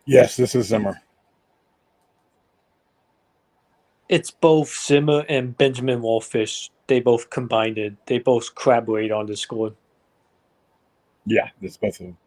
Yes, this is Zimmer. It's both Zimmer and Benjamin Wallfish. They both combined it. They both collaborate on the score. Yeah, it's both of them.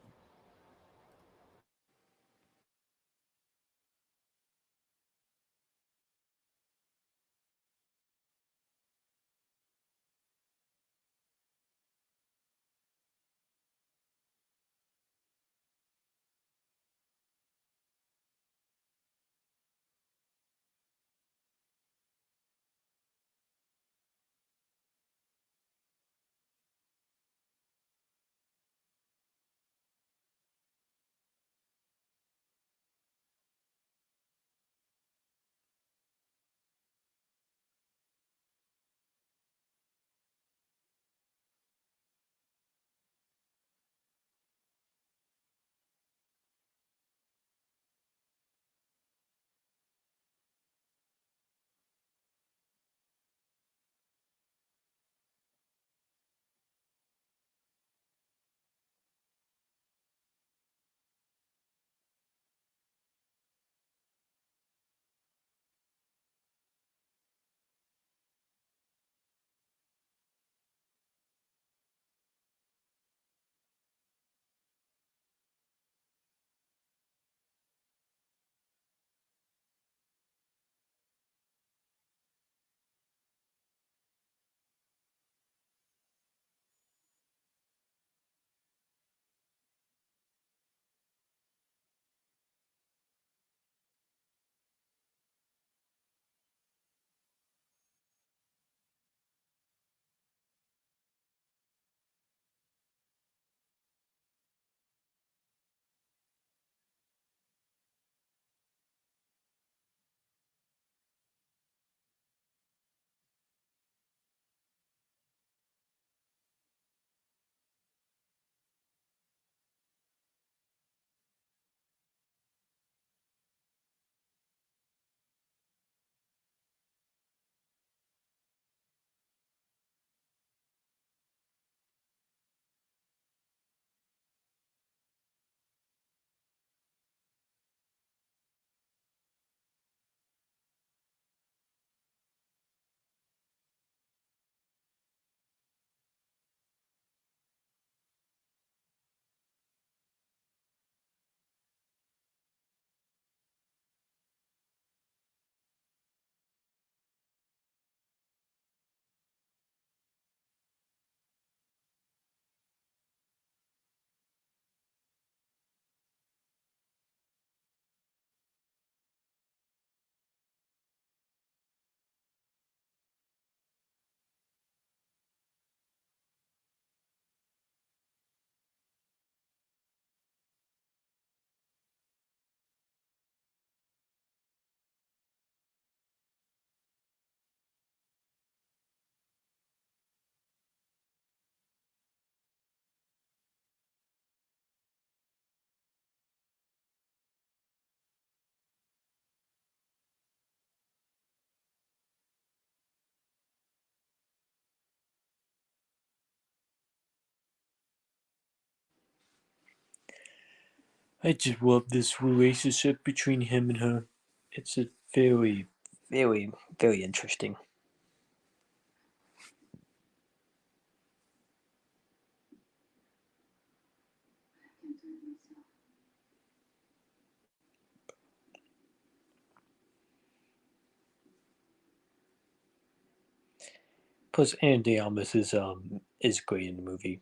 I just love this relationship between him and her. It's a very, very, very interesting. Plus, Andy Almus is great in the movie.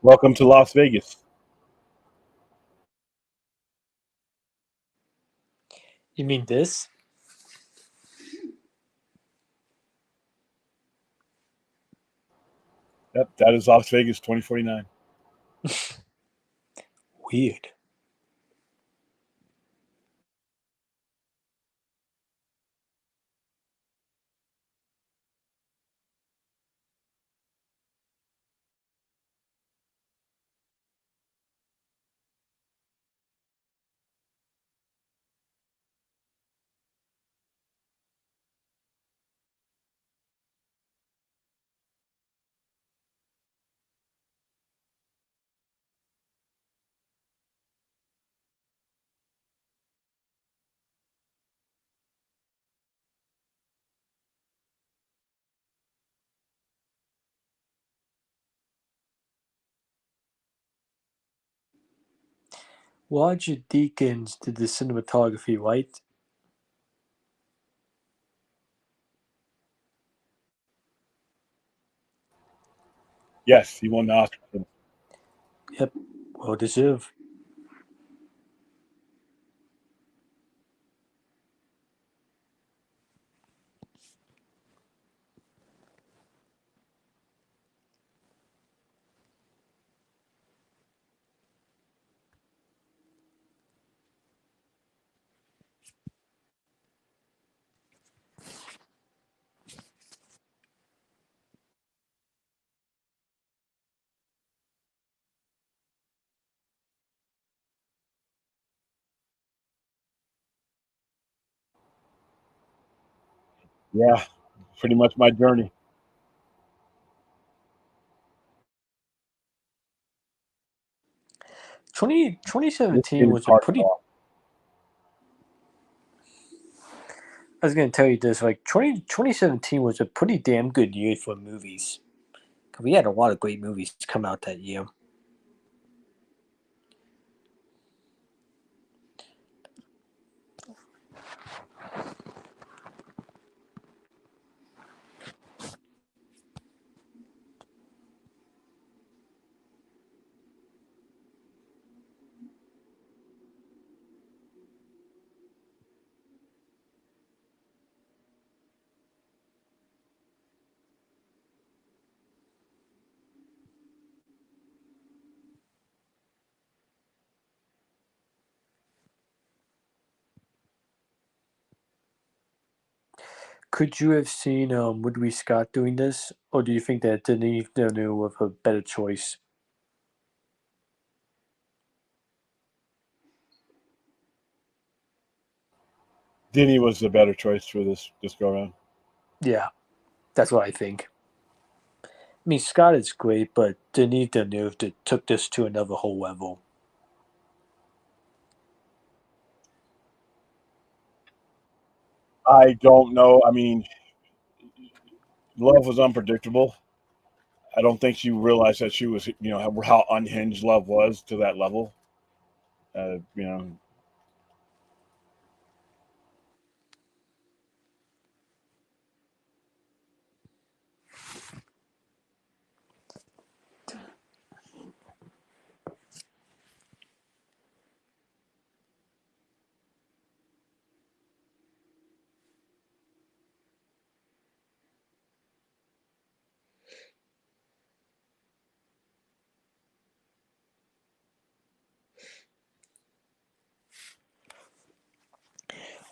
Welcome to Las Vegas. You mean this? Yep, that is Las Vegas 2049. Weird. Roger Deakins did the cinematography, right? Yes, he won the Oscar. Yep. Well deserved. Yeah, pretty much my journey. 2017 was a pretty. I was going to tell you this, like 2017 was a pretty damn good year for movies. We had a lot of great movies come out that year. Could you have seen Ridley Scott doing this, or do you think that Denis Villeneuve was a better choice? Denny was the better choice for this go around. Yeah, that's what I think. I mean, Scott is great, but Denis Villeneuve took this to another whole level. I don't know. I mean, Love was unpredictable. I don't think she realized that she was, how unhinged Love was to that level. Uh, you know,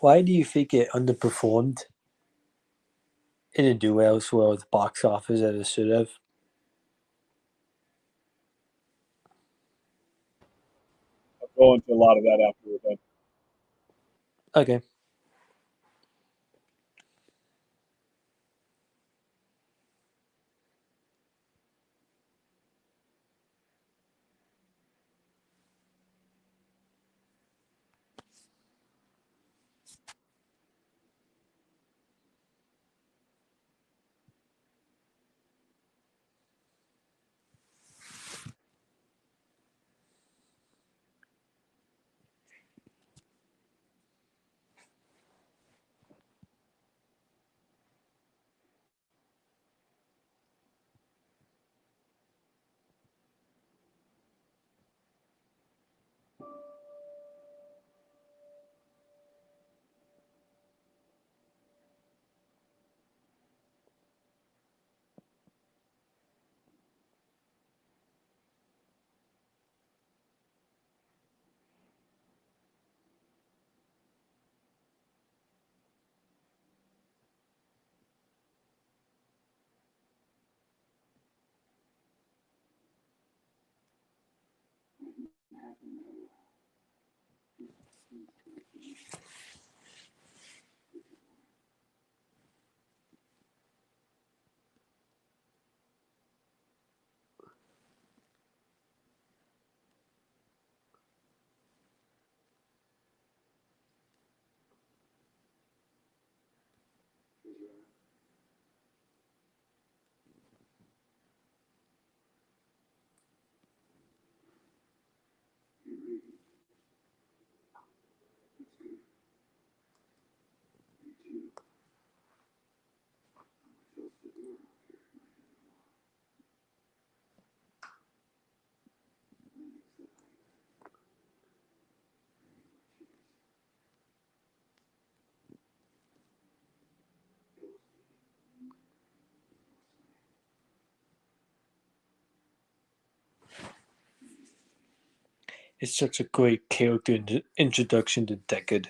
Why do you think it underperformed? It didn't do as well at the box office as it should have. I'll go into a lot of that after we're done. Okay. It's such a great character introduction to Deckard.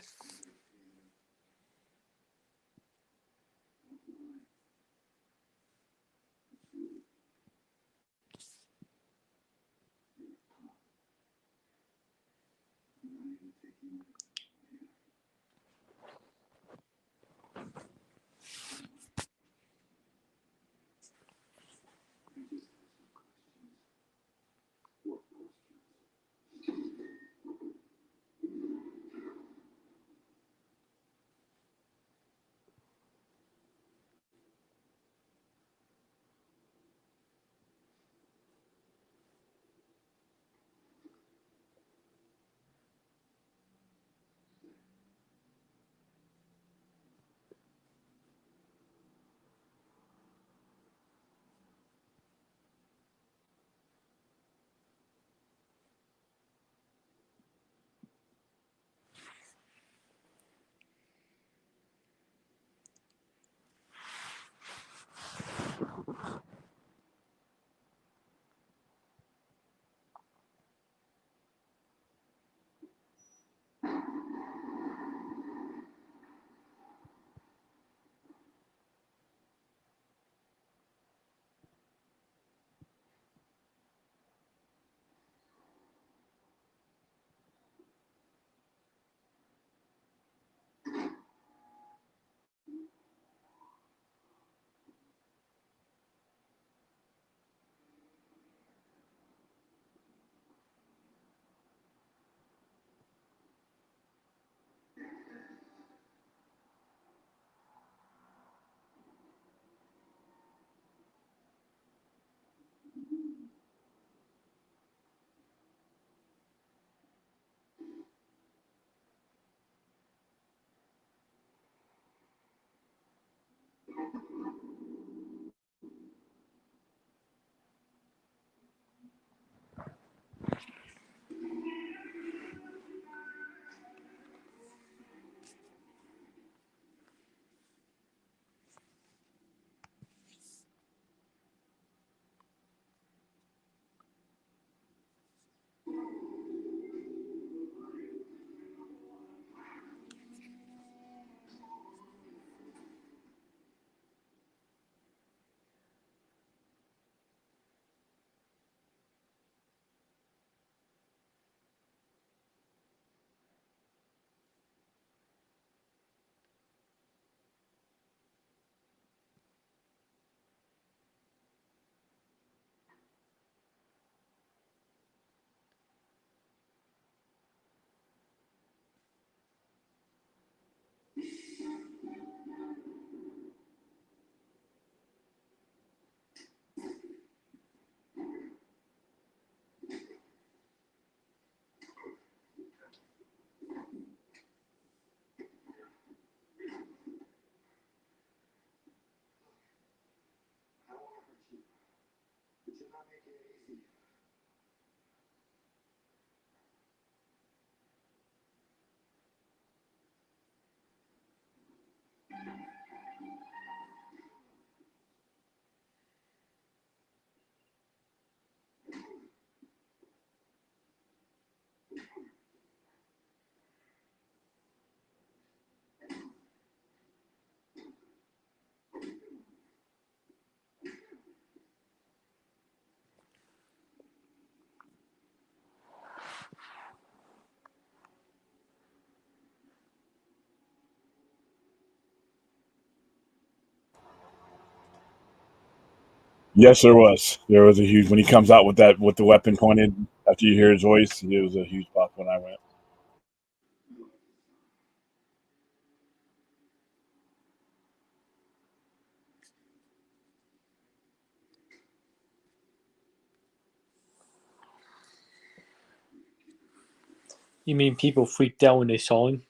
Yes, there was. There was a huge when he comes out with that with the weapon pointed after you hear his voice. It was a huge pop when I went. You mean people freaked out when they saw him?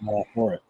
All for it.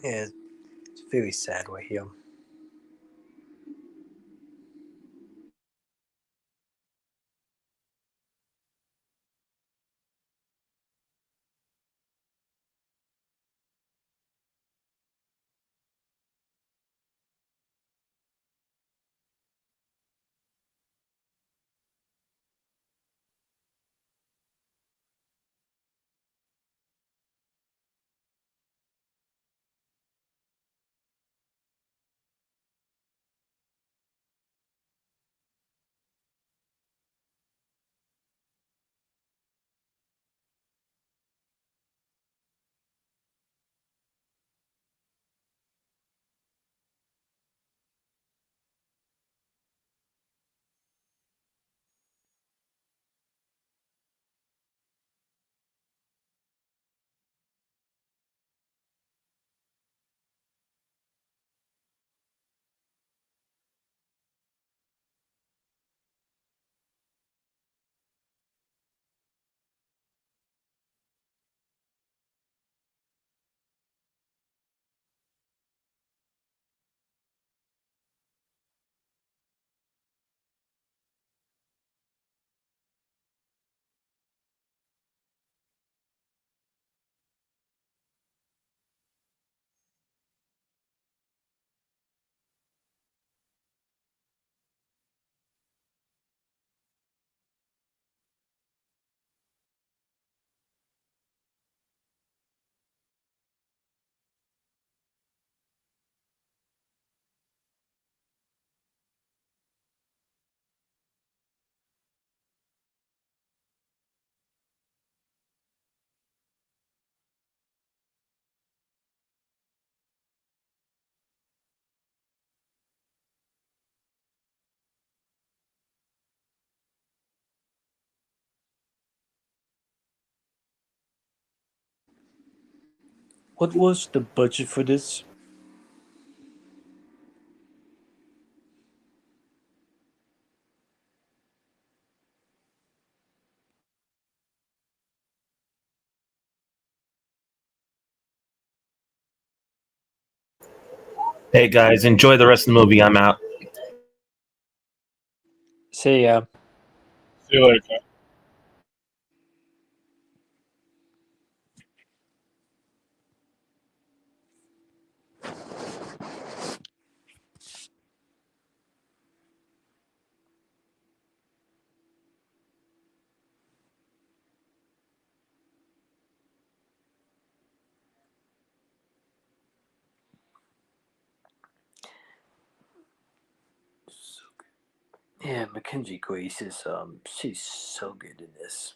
Yeah, it's very sad right here. What was the budget for this? Hey guys, enjoy the rest of the movie. I'm out. See ya. See you later, Ken. Yeah, Mackenzie Grace is she's so good in this.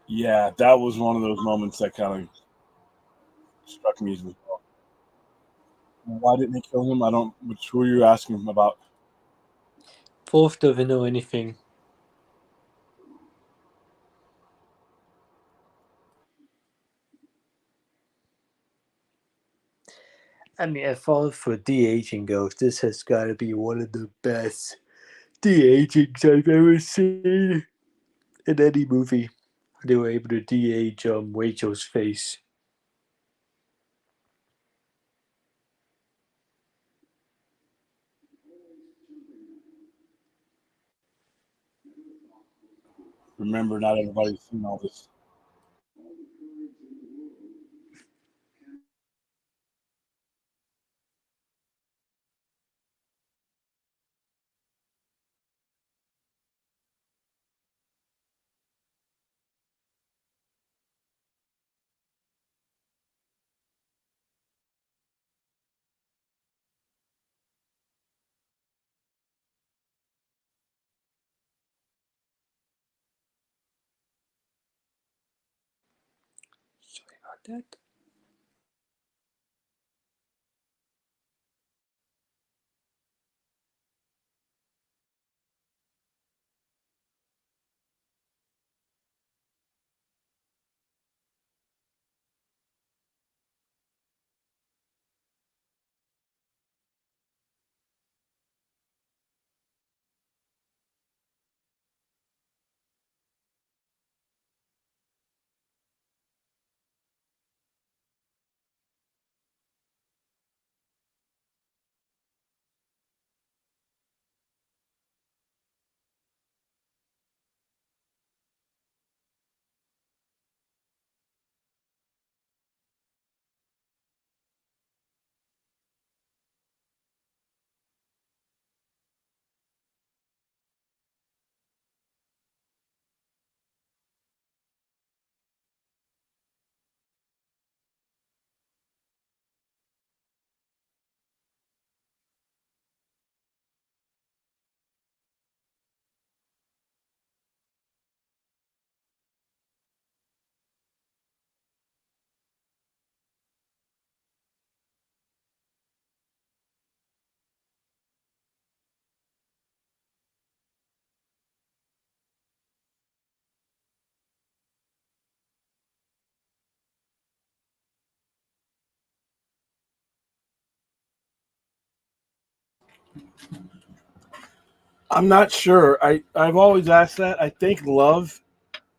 Yeah, that was one of those moments that kind of struck me as well. Why didn't they kill him? I don't. Who are you asking him about? Fourth doesn't know anything. I mean, as far as for de-aging goes, this has got to be one of the best de-agings I've ever seen in any movie. They were able to de-age Rachel's face. Remember, not everybody's seen all this. Sorry about that. I'm not sure. I've always asked that. I think Love,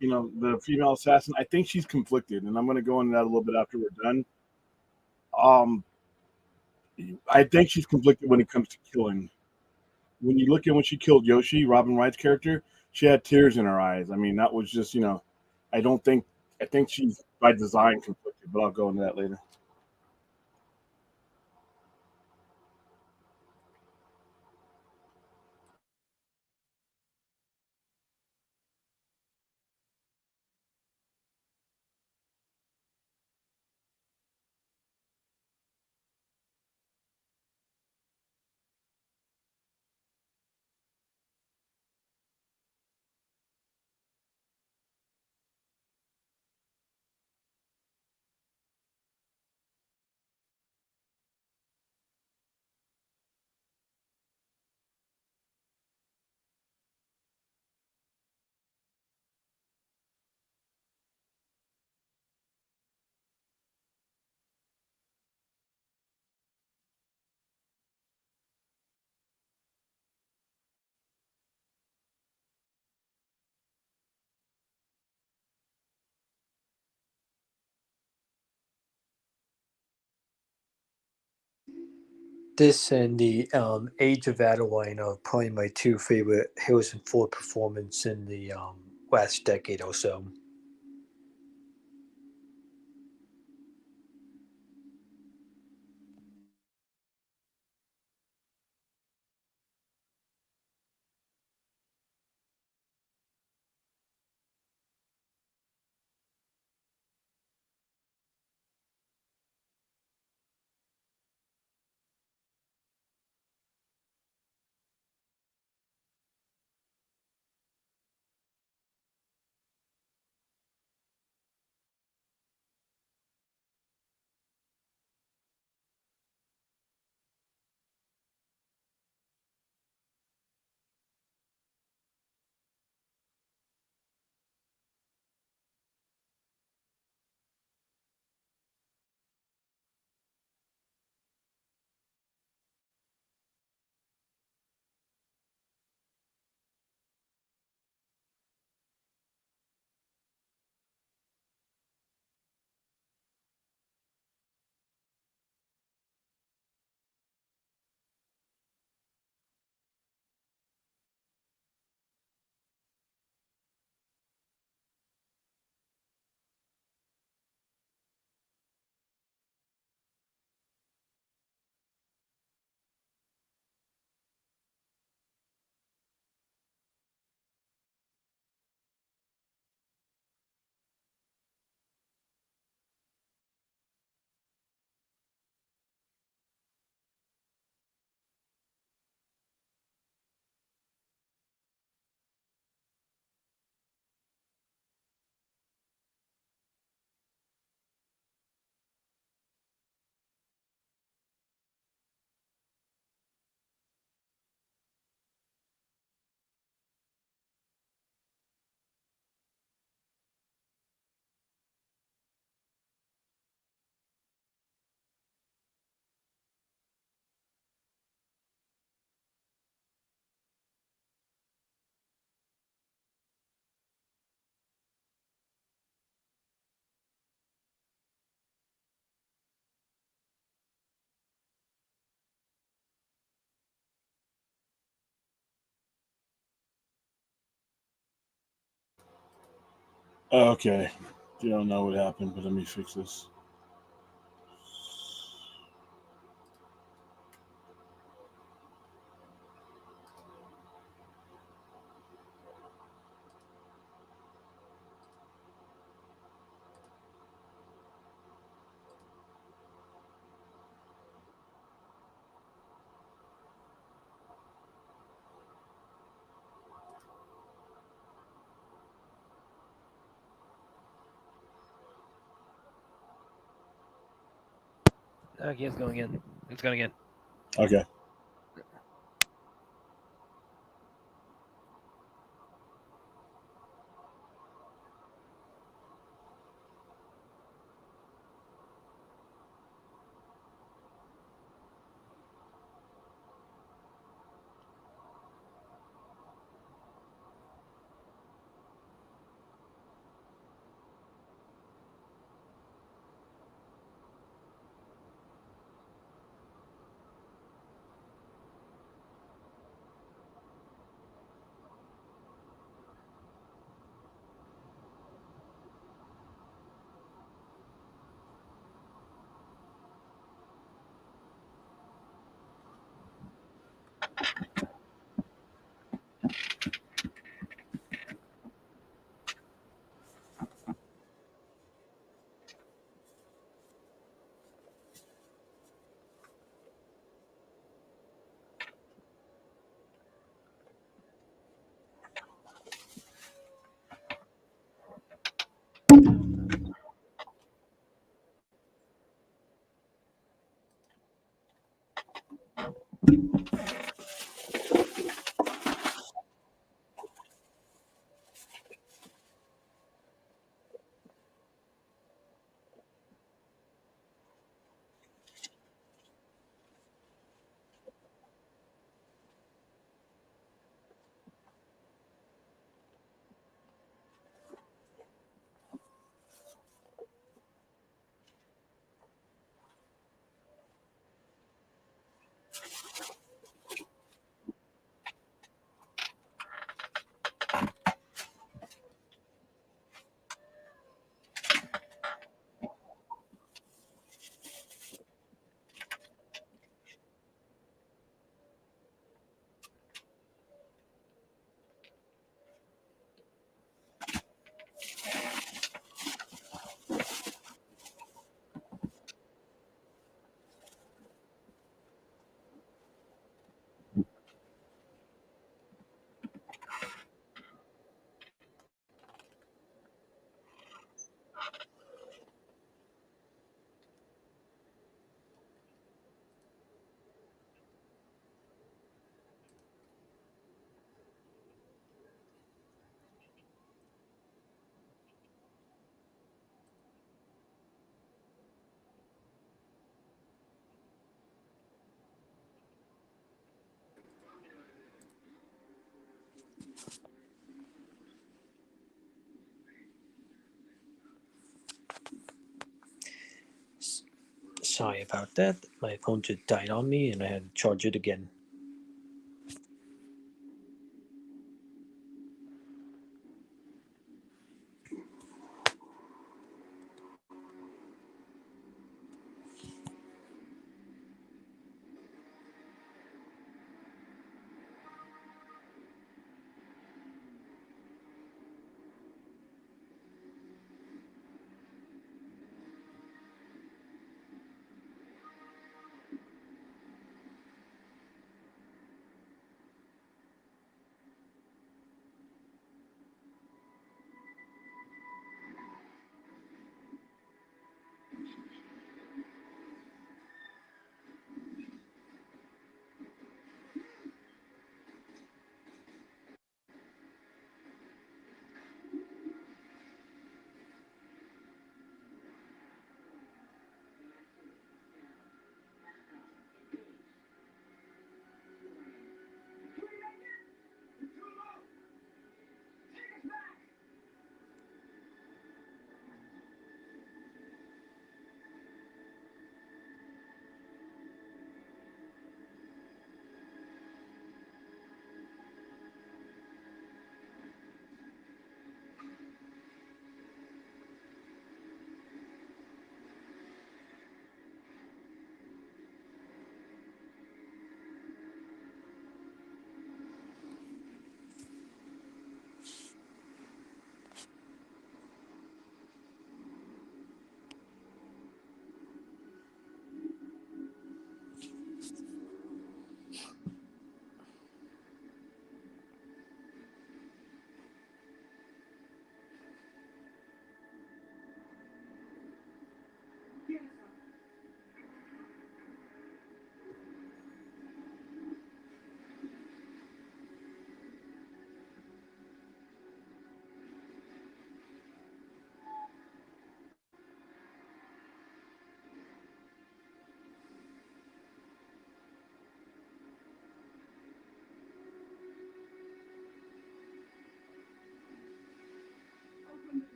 the female assassin. I think she's conflicted, and I'm going to go into that a little bit after we're done. Um, I think she's conflicted when it comes to killing. When you look at when she killed Yoshi, Robin Wright's character, she had tears in her eyes. I mean, that was just, I don't think, I think she's by design conflicted, but I'll go into that later. This and the Age of Adeline are probably my two favorite Harrison Ford performance in the last decade or so. Okay. You don't know what happened, but let me fix this. Okay, it's going in. It's going in. Okay. Sorry about that. My phone just died on me, and I had to charge it again.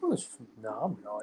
was phenomenal.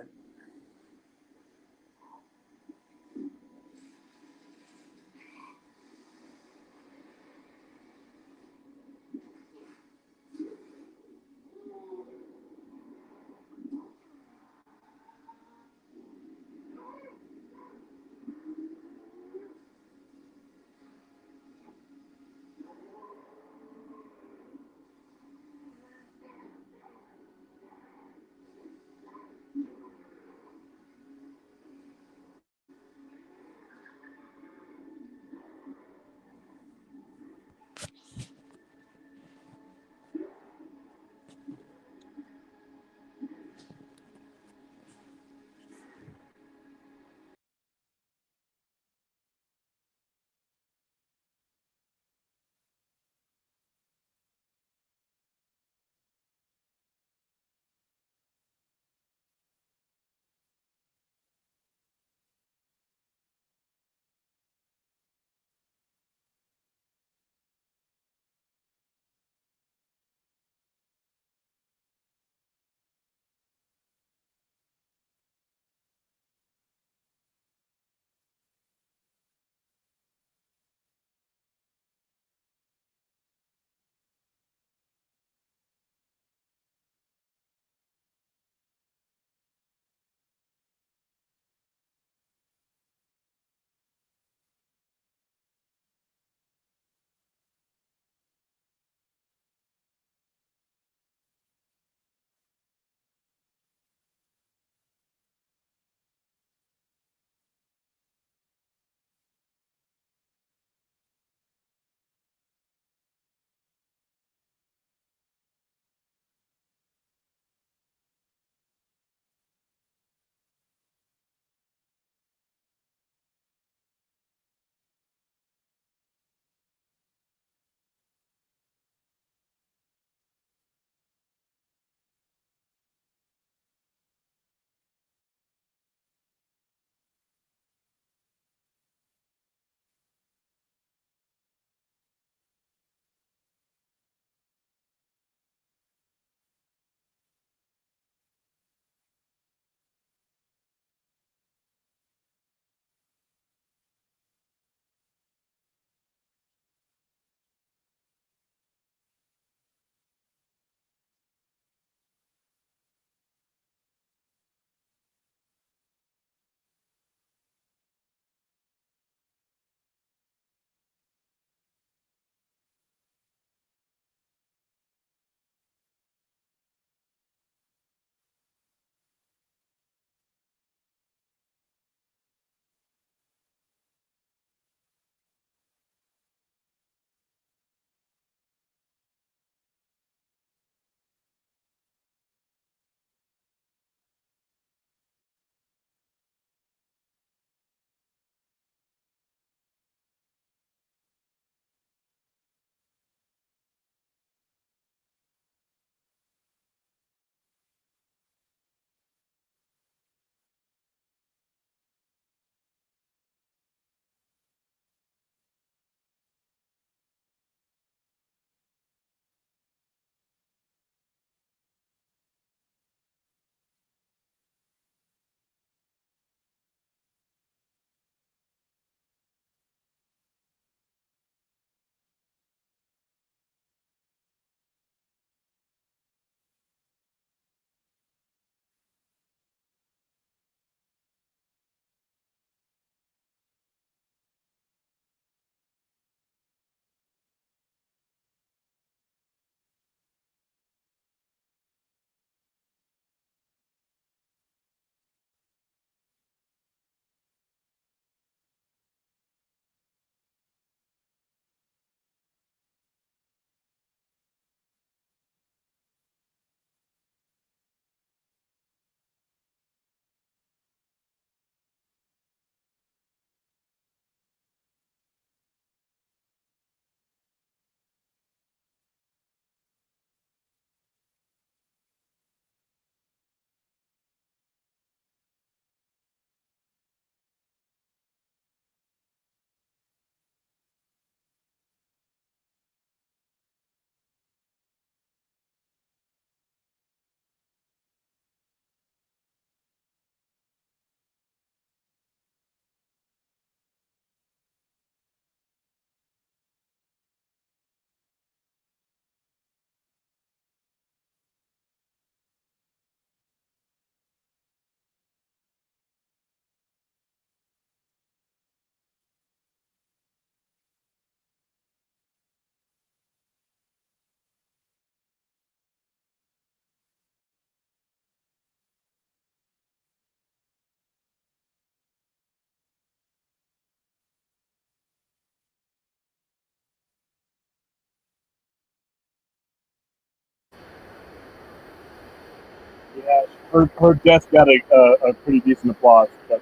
Yeah, her death got a pretty decent applause. But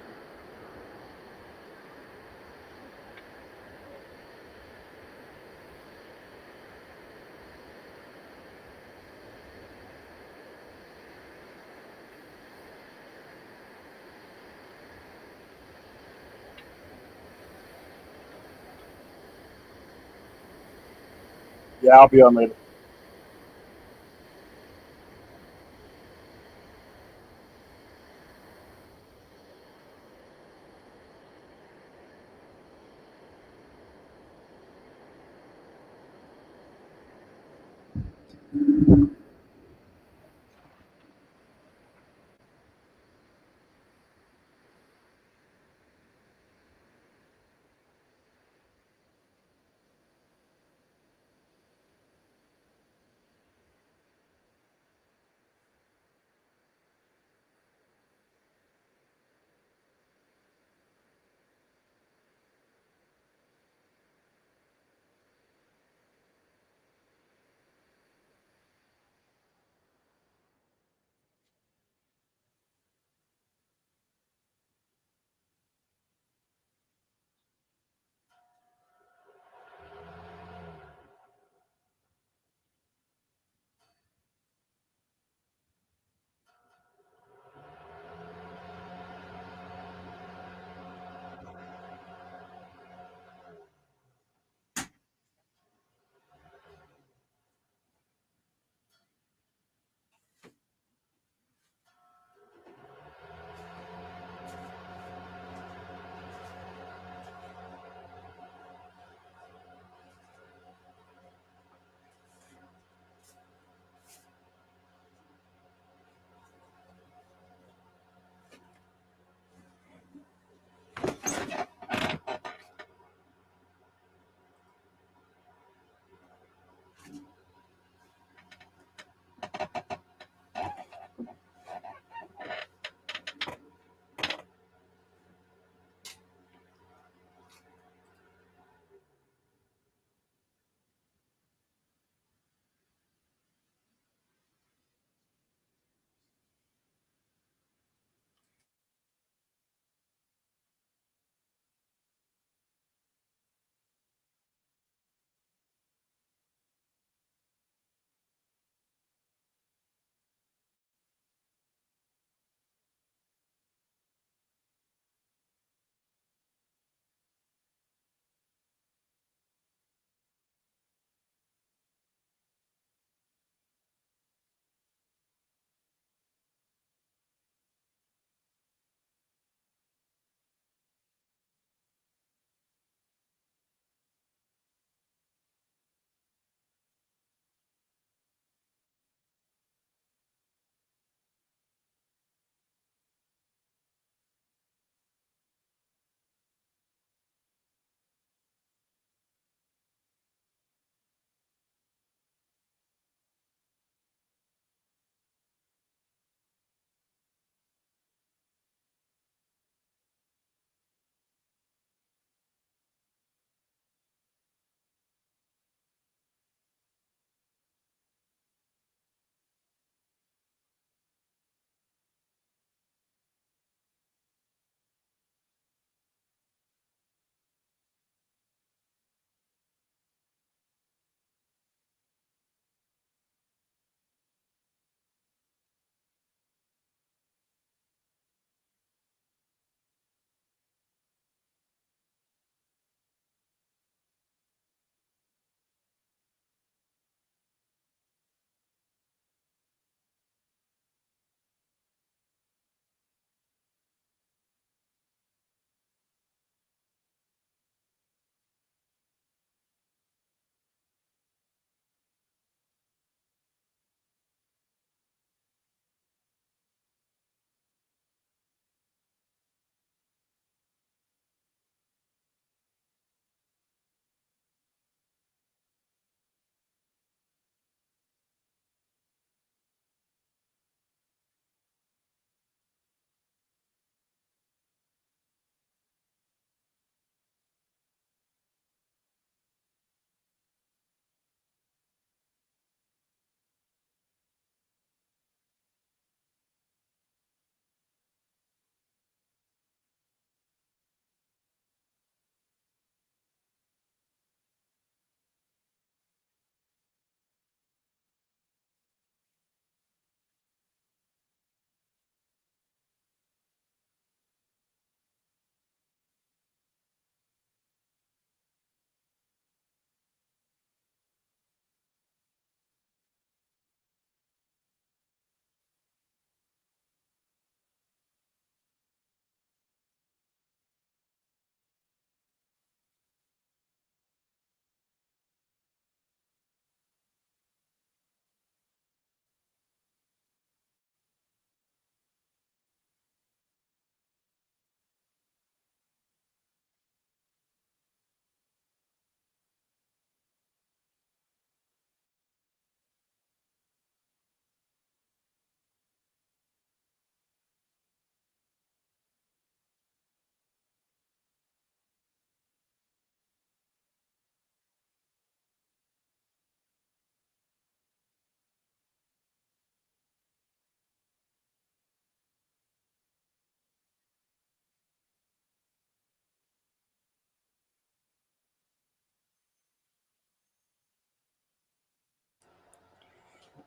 yeah, I'll be on later.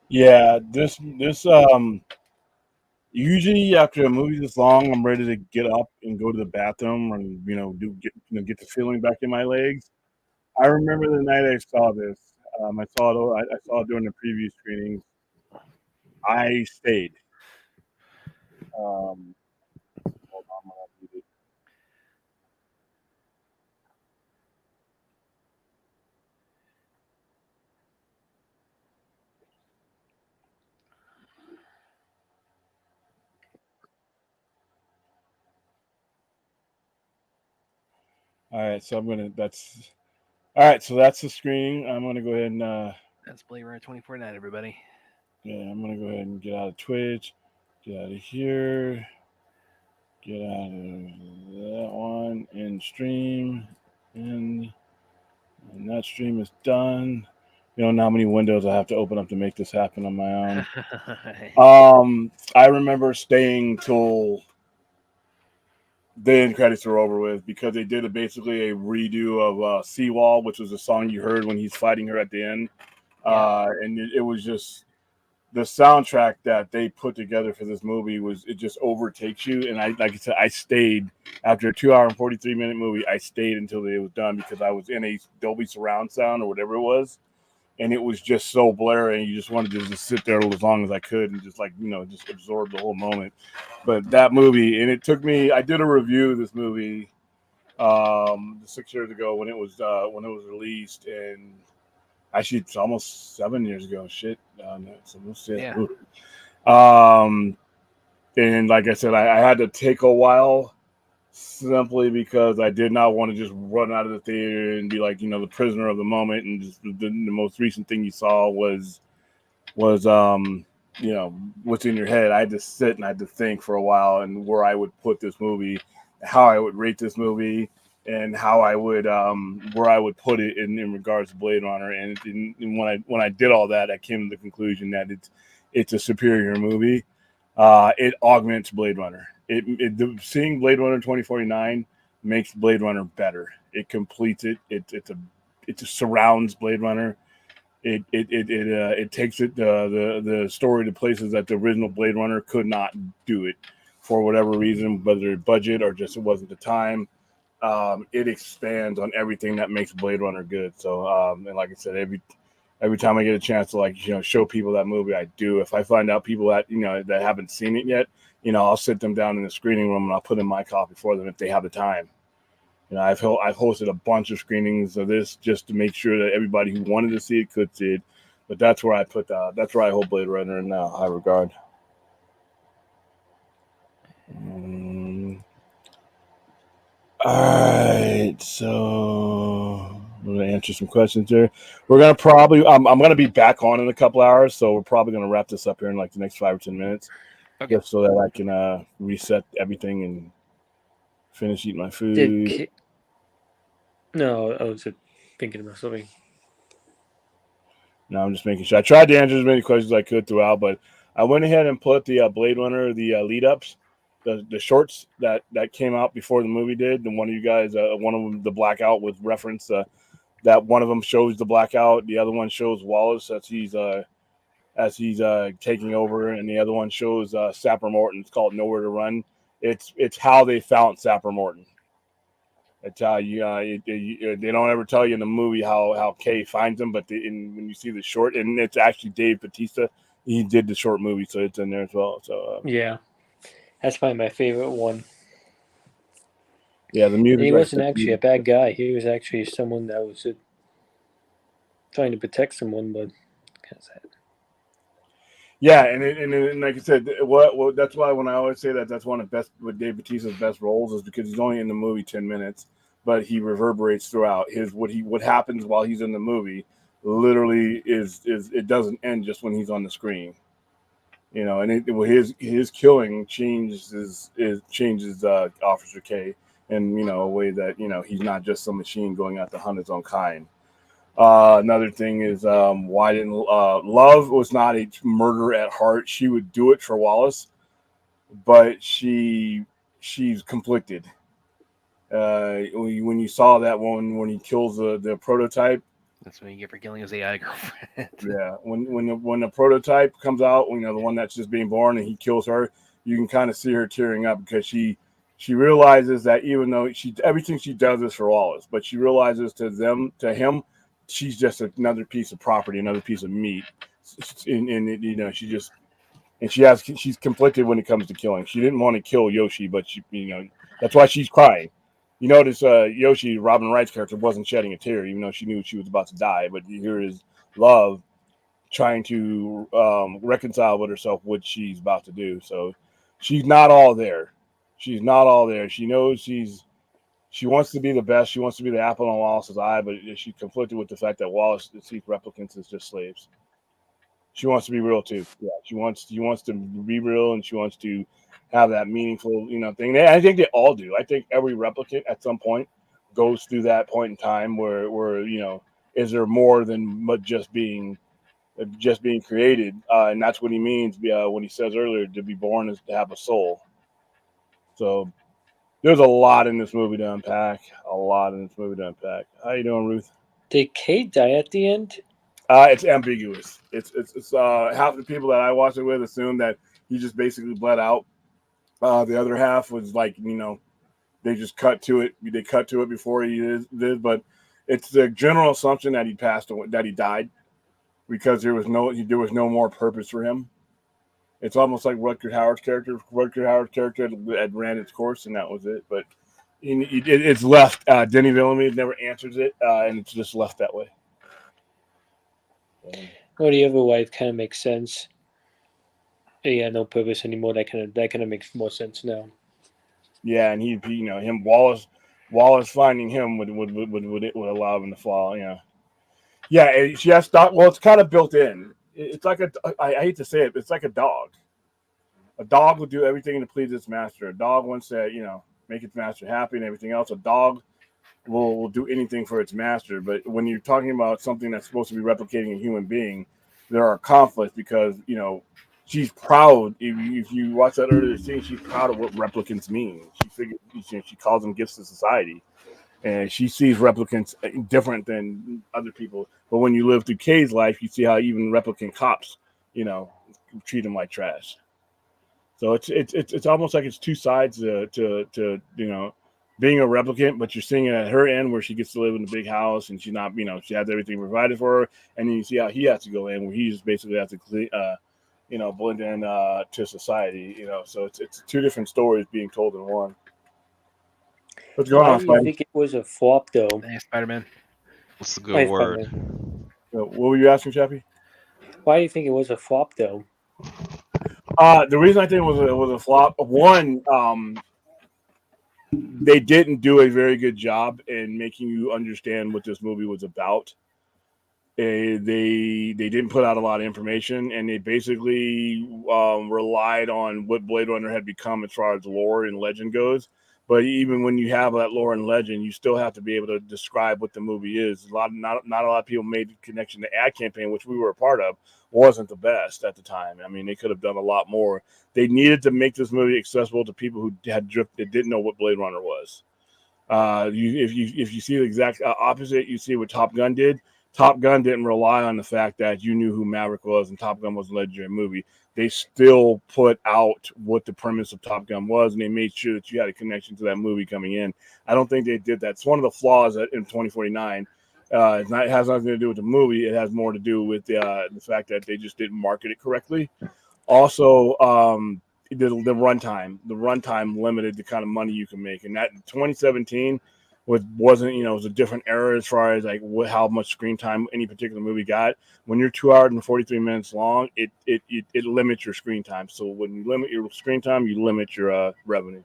Yeah, this usually after a movie this long, I'm ready to get up and go to the bathroom and get the feeling back in my legs. I remember the night I saw this. I saw it during the preview screenings. I stayed. Um, hold on, I'm gonna mute it. All right, so I'm gonna. That's all right. So that's the screening. I'm gonna go ahead and That's Blade Runner 2049, everybody. yeah, I'm gonna go ahead and get out of Twitch, get out of here, get out of that one, and stream, and that stream is done. You don't know how many windows I have to open up to make this happen on my own. I remember staying till the end credits were over with because they did basically a redo of Seawall, which was the song you heard when he's fighting her at the end. And it was just the soundtrack that they put together for this movie it just overtakes you. And like I said, I stayed after a 2 hour and 43-minute movie. I stayed until it was done because I was in a Dolby surround sound or whatever it was. And it was just so blurry, and you just wanted to just sit there as long as I could and just just absorb the whole moment. But that movie, and it took me. I did a review of this movie 6 years ago when it was released, and actually it's almost 7 years ago. Shit, it's almost it. Yeah. And like I said, I had to take a while simply because I did not want to just run out of the theater and be like, the prisoner of the moment. And just the most recent thing you saw was what's in your head. I had to sit and I had to think for a while and where I would put this movie, how I would rate this movie, and how I would where I would put it in regards to Blade Runner. And when I did all that, I came to the conclusion that it's a superior movie. It augments Blade Runner. Seeing Blade Runner 2049 makes Blade Runner better. It completes it. It surrounds Blade Runner. It takes the story to places that the original Blade Runner could not do it for whatever reason, whether budget or just it wasn't the time. It expands on everything that makes Blade Runner good. So and like I said, every time I get a chance to show people that movie, I do. If I find out people that that haven't seen it yet, I'll sit them down in the screening room and I'll put in my copy for them if they have the time. I've hosted a bunch of screenings of this just to make sure that everybody who wanted to see it could see it. But that's where I hold Blade Runner in high regard. All right, so I'm gonna answer some questions here. We're gonna probably I'm gonna be back on in a couple hours, so we're probably gonna wrap this up here in like the next 5 or 10 minutes, just so that I can reset everything and finish eating my food. No, I was thinking about something. No, I'm just making sure. I tried to answer as many questions as I could throughout, but I went ahead and put the Blade Runner, the lead ups, the shorts that came out before the movie did. And one of you guys, one of them, the blackout with reference that one of them shows the blackout, the other one shows Wallace as he's taking over, and the other one shows Sapper Morton. It's called Nowhere to Run. It's how they found Sapper Morton. It's how they don't ever tell you in the movie how Kay finds him, but when you see the short, and it's actually Dave Bautista, he did the short movie, so it's in there as well. So yeah, that's probably my favorite one. Yeah, the music. And he wasn't actually a bad guy. He was actually someone that was trying to protect someone, but kind of sad. Yeah, and like I said, that's why when I always say that's one of Dave Bautista's best roles is because he's only in the movie 10 minutes, but he reverberates throughout. What happens while he's in the movie literally is it doesn't end just when he's on the screen, and his killing changes Officer K in a way that he's not just some machine going out to hunt his own kind. Another thing is why didn't Love was not a murderer at heart. She would do it for Wallace, but she's conflicted. When you saw that one when he kills the prototype, That's what you get for killing his AI girlfriend. Yeah, when the prototype comes out, the one that's just being born, and he kills her, you can kind of see her tearing up because she realizes that even though everything she does is for Wallace, but she realizes to him, she's just another piece of property, another piece of meat, and she's conflicted when it comes to killing. She didn't want to kill Yoshi, but that's why she's crying. You notice Yoshi, Robin Wright's character, wasn't shedding a tear, even though she knew she was about to die. But you hear his love trying to reconcile with herself what she's about to do. So she's not all there. She's not all there. She knows she wants to be the best. She wants to be the apple on Wallace's eye, but she's conflicted with the fact that Wallace sees replicants as just slaves. She wants to be real too. Yeah, she wants to be real, and she wants to have that meaningful, thing. And I think they all do. I think every replicant at some point goes through that point in time where is there more than just being created? And that's what he means when he says earlier, to be born is to have a soul. So there's a lot in this movie to unpack. How you doing, Ruth? Did Kate die at the end? It's ambiguous. It's half the people that I watched it with assume that he just basically bled out. The other half was like, they just cut to it. They cut to it before he did, but it's the general assumption that he passed away, that he died, because there was no more purpose for him. It's almost like Rutger Hauer's character. Rutger Hauer's character had ran its course, and that was it. But it's left. Denis Villeneuve never answers it, and it's just left that way. Well, the other wife kind of makes sense. Yeah, no purpose anymore. That kind of makes more sense now. Yeah, and he him Wallace finding him would allow him to fall. Yeah. She has stock. Well, it's kind of built in. It's like I hate to say it, but it's like a dog. A dog will do everything to please its master. A dog wants to make its master happy and everything else. A dog will do anything for its master. But when you're talking about something that's supposed to be replicating a human being, there are conflicts because she's proud. If you watch that earlier scene, she's proud of what replicants mean. She calls them gifts to society, and she sees replicants different than other people. But when you live through Kay's life, you see how even replicant cops, treat them like trash. So it's almost like it's two sides to being a replicant, but you're seeing it at her end where she gets to live in a big house and she's not, she has everything provided for her, and then you see how he has to go in where he just basically has to blend in to society, so it's two different stories being told in one. What's going on, Spidey? I think it was a flop, though. Hey, Spider-Man. What's the good word? Spider-Man. What were you asking, Chappie? Why do you think it was a flop, though? The reason I think it was a flop, one, they didn't do a very good job in making you understand what this movie was about. They didn't put out a lot of information, and they basically relied on what Blade Runner had become as far as lore and legend goes. But even when you have that lore and legend, you still have to be able to describe what the movie is. Not a lot of people made the connection. The ad campaign, which we were a part of, wasn't the best at the time. I mean, they could have done a lot more. They needed to make this movie accessible to people who had drifted, didn't know what Blade Runner was. If you see the exact opposite, you see what Top Gun did. Top Gun didn't rely on the fact that you knew who Maverick was, and Top Gun was a legendary movie. They still put out what the premise of Top Gun was, and they made sure that you had a connection to that movie coming in. I don't think they did that. It's one of the flaws in 2049. It has nothing to do with the movie. It has more to do with the fact that they just didn't market it correctly. Also, the runtime. The runtime limited the kind of money you can make. And that in 2017 wasn't it was a different era as far as like how much screen time any particular movie got. When you're 2 hours and 43 minutes long, it limits your screen time. So when you limit your screen time, you limit your revenue.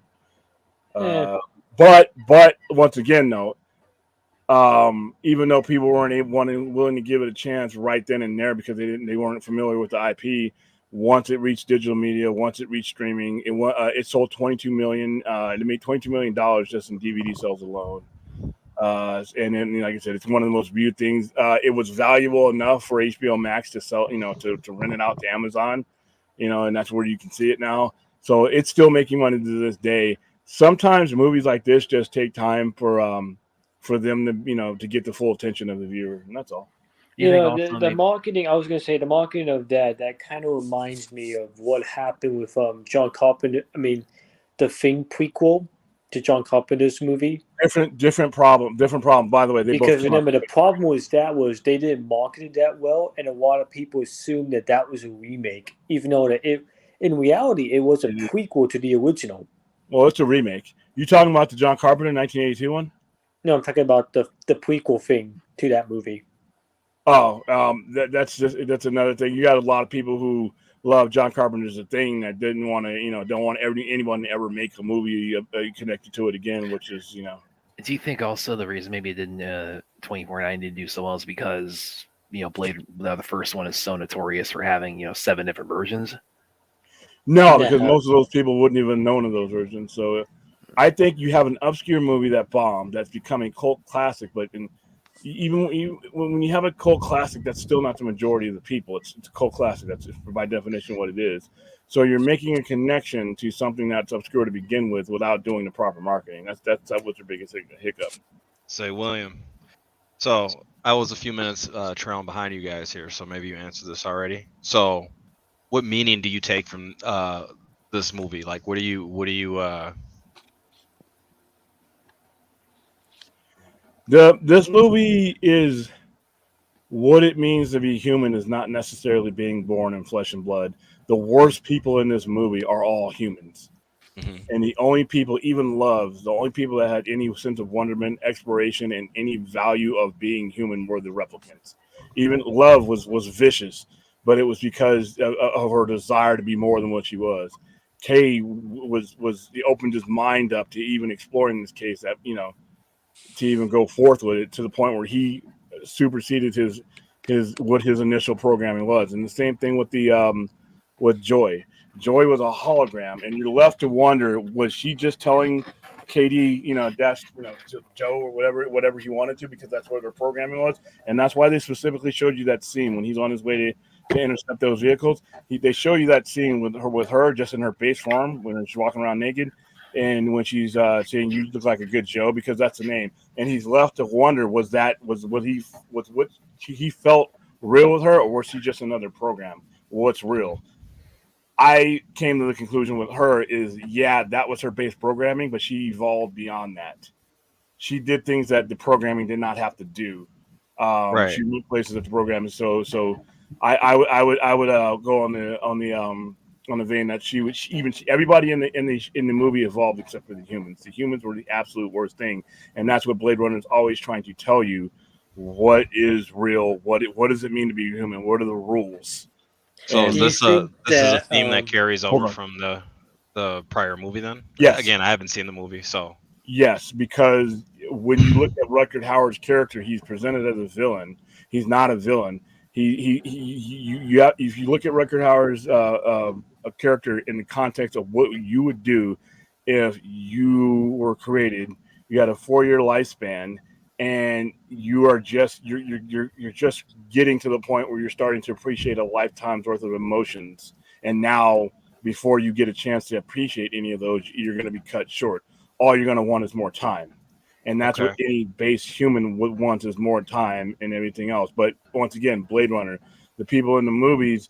But once again, though, even though people weren't willing to give it a chance right then and there because they weren't familiar with the IP. Once it reached digital media, once it reached streaming, it sold 22 million. It made $22 million just in DVD sales alone. And then, like I said, it's one of the most viewed things. It was valuable enough for HBO Max to sell, to rent it out to Amazon, and that's where you can see it now. So it's still making money to this day. Sometimes movies like this just take time for for them to get the full attention of the viewer, and that's all. Do you think also the marketing. I was gonna say the marketing of that kind of reminds me of what happened with John Carpenter. I mean, the Thing prequel to John Carpenter's movie. Different problem. By the way, Because remember, the problem was they didn't market it that well, and a lot of people assumed that was a remake, even though in reality it was a prequel to the original. Well, it's a remake. You talking about the John Carpenter 1982 one? No, I'm talking about the prequel thing to that movie. Oh, that's another thing. You got a lot of people who love John Carpenter's The Thing that didn't want to, don't want anyone to ever make a movie connected to it again, which is, Do you think also the reason maybe it didn't 2049 didn't do so well is because Blade, the first one, is so notorious for having 7 different versions? No, because most of those people wouldn't even known of those versions. So I think you have an obscure movie that bombed that's becoming cult classic, but even when you have a cult classic, that's still not the majority of the people. It's a cult classic. That's by definition what it is. So you're making a connection to something that's obscure to begin with without doing the proper marketing. That was your biggest hiccup. Say, William. So I was a few minutes trailing behind you guys here, so maybe you answered this already. So what meaning do you take from this movie? Like, what do you This movie is what it means to be human is not necessarily being born in flesh and blood. The worst people in this movie are all humans. Mm-hmm. And the only people, even Love, the only people that had any sense of wonderment, exploration, and any value of being human were the replicants. Even Love was vicious, but it was because of her desire to be more than what she was. Kay he opened his mind up to even exploring this case that, to even go forth with it to the point where he superseded his initial programming was. And the same thing with with Joy. Joy was a hologram, and you're left to wonder, was she just telling Katie, that's Joe or whatever he wanted to, because that's what her programming was, and that's why they specifically showed you that scene when he's on his way to intercept those vehicles. They show you that scene with her just in her base form when she's walking around naked. And when she's saying you look like a good Joe, because that's the name, and he's left to wonder, was what he felt real with her, or was she just another program? What's real? I came to the conclusion with her is, that was her base programming, but she evolved beyond that. She did things that the programming did not have to do. Right. She went places that the programming. So I would go on the vein that everybody in the movie evolved except for the humans. The humans were the absolute worst thing, and that's what Blade Runner is always trying to tell you: what is real, what does it mean to be human, what are the rules. So is this is a theme that carries over from the prior movie then? Yes. Again, I haven't seen the movie, so yes, because when you look at Rutger Hauer's character, he's presented as a villain. He's not a villain. If you look at Rutger Hauer's a character in the context of what you would do if you were created, you had a 4-year lifespan, and you're just getting to the point where you're starting to appreciate a lifetime's worth of emotions, and now before you get a chance to appreciate any of those, you're going to be cut short. All you're going to want is more time, and that's what any base human would want, is more time and everything else. But once again, Blade Runner, the people in the movies,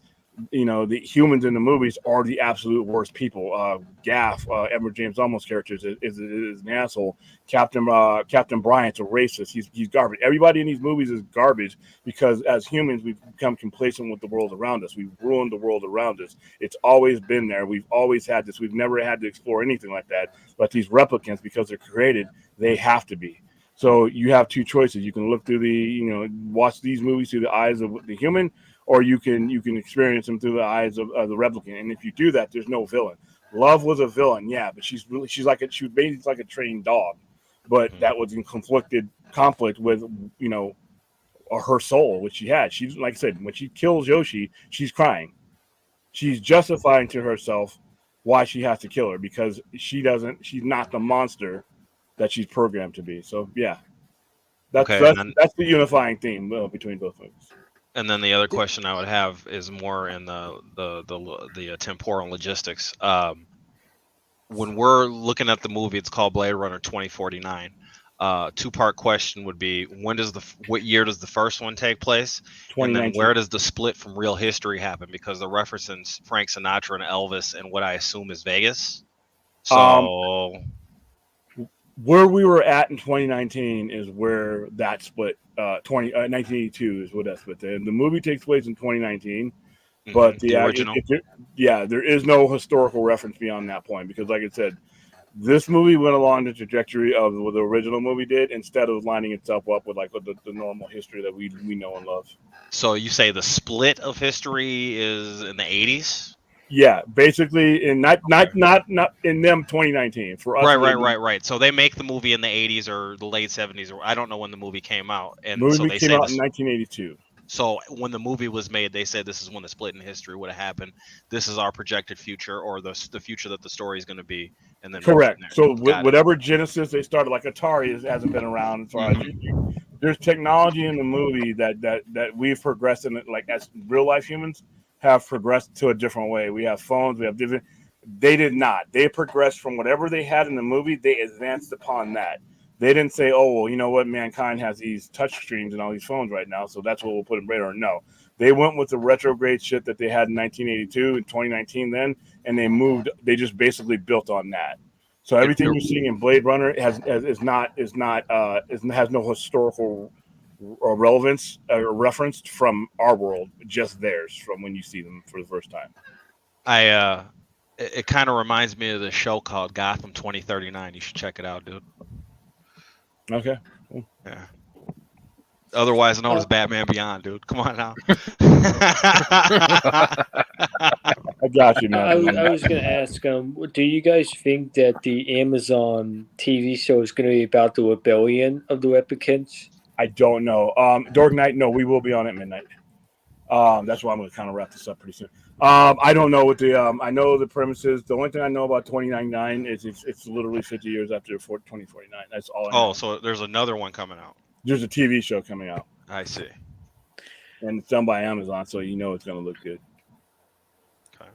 the humans in the movies are the absolute worst people. Gaff, Edward James Olmos character is an asshole. Captain Bryant's a racist. He's garbage. Everybody in these movies is garbage because as humans we've become complacent with the world around us. We've ruined the world around us. It's always been there. We've always had this. We've never had to explore anything like that. But these replicants, because they're created, they have to be. So you have two choices. You can look through watch these movies through the eyes of the human, or you can experience them through the eyes of the replicant. And if you do that, there's no villain. Love was a villain, but she was basically like a trained dog, but that was in conflict with her soul, which she had. She's, like I said, when she kills Yoshi, she's crying. She's justifying to herself why she has to kill her, because she's not the monster that she's programmed to be. So that's the unifying theme between both movies. And then the other question I would have is more in the temporal logistics. When we're looking at the movie, it's called Blade Runner 2049. Two-part question would be: what year does the first one take place? And then 2019. where does the split from real history happen? Because they're referencing Frank Sinatra and Elvis and what I assume is Vegas. So Where we were at in 2019 is where that split. 1982 is what that split. The movie takes place in 2019, but the original. There is no historical reference beyond that point because, like I said, this movie went along the trajectory of what the original movie did instead of lining itself up with like the normal history that we know and love. So you say the split of history is in the 80s? Yeah, basically, in not in them 2019 for us. Right. So they make the movie in the 80s or the late 70s, or I don't know when the movie came out. And movie so they came say out in 1982. So when the movie was made, they said this is when the split in history would have happened. This is our projected future, or the future that the story is going to be, and then correct. So whatever Genesis they started, like Atari hasn't been around as far as there's technology in the movie that we've progressed in, like as real life humans have progressed to a different way. We have phones, we have different. They did not. They progressed from whatever they had in the movie. They advanced upon that. They didn't say, oh, well, you know what? Mankind has these touch screens and all these phones right now, so that's what we'll put in radar. No. They went with the retrograde shit that they had in 1982 and 2019 then, and they just basically built on that. So everything you're seeing in Blade Runner has no historical relevance or reference from our world, just theirs from when you see them for the first time. It kind of reminds me of the show called Gotham 2039. You should check it out, dude. Okay. Cool. Yeah. Otherwise known as Batman Beyond, dude. Come on now. I got you, man. I was going to ask, do you guys think that the Amazon TV show is going to be about the rebellion of the replicants? I don't know. Dark Knight, no, we will be on at midnight. That's why I'm going to kind of wrap this up pretty soon. I don't know what I know the premises. The only thing I know about 2099 is it's literally 50 years after 2049. That's all I know. Oh, so there's another one coming out. There's a TV show coming out. I see. And it's done by Amazon, so you know it's going to look good. Okay.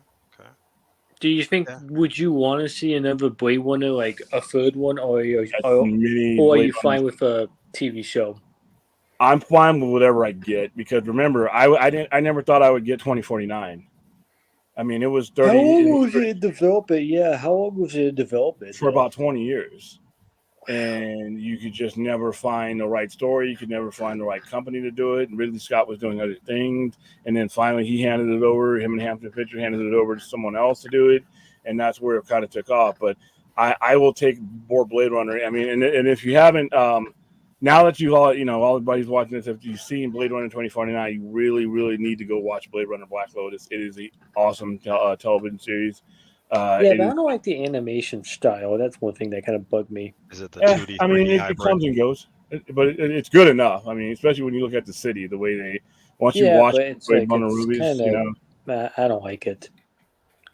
Do you think, would you want to see another Blade Runner, like a third one, or are you fine with a TV show? I'm fine with whatever I get because remember, I never thought I would get 2049. I mean, it was 30. How long was it in development? Yeah, how long was it in development? For about 20 years. And you could just never find the right story. You could never find the right company to do it. And Ridley Scott was doing other things. And then finally he handed it over, him and Hampton Pictures handed it over to someone else to do it. And that's where it kind of took off. But I will take more Blade Runner. I mean, and if you haven't, now that you all, everybody's watching this, if you've seen Blade Runner 2049, you really, really need to go watch Blade Runner Black Lotus. It is an awesome television series. But I don't like the animation style. That's one thing that kind of bugged me. Is it the 2D? I mean, it comes and goes, but it's good enough. I mean, especially when you look at the city, the way they once you watch Blade Runner movies, I don't like it.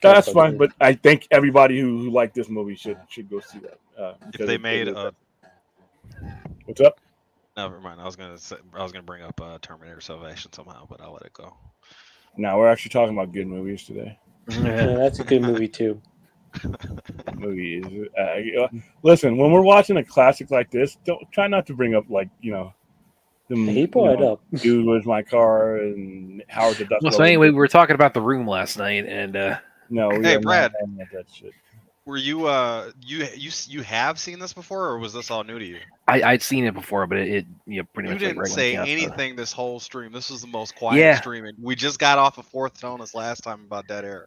That's fine, but I think everybody who liked this movie should go see that. If they made a what's up? Never mind. I was gonna bring up Terminator Salvation somehow, but I'll let it go. No, we're actually talking about good movies today. Yeah, that's a good movie too. Movies. Listen, when we're watching a classic like this, don't try not to bring up he brought it up. Dude, Where's My Car and Howard the Duck. Well, so anyway, we were talking about The Room last night, and no. Hey, Brad. That shit. Were you you have seen this before, or was this all new to you? I'd seen it before, but it pretty much. You didn't say anything this whole stream. This was the most quiet streaming. We just got off of Fourth Tonus last time about Dead Air.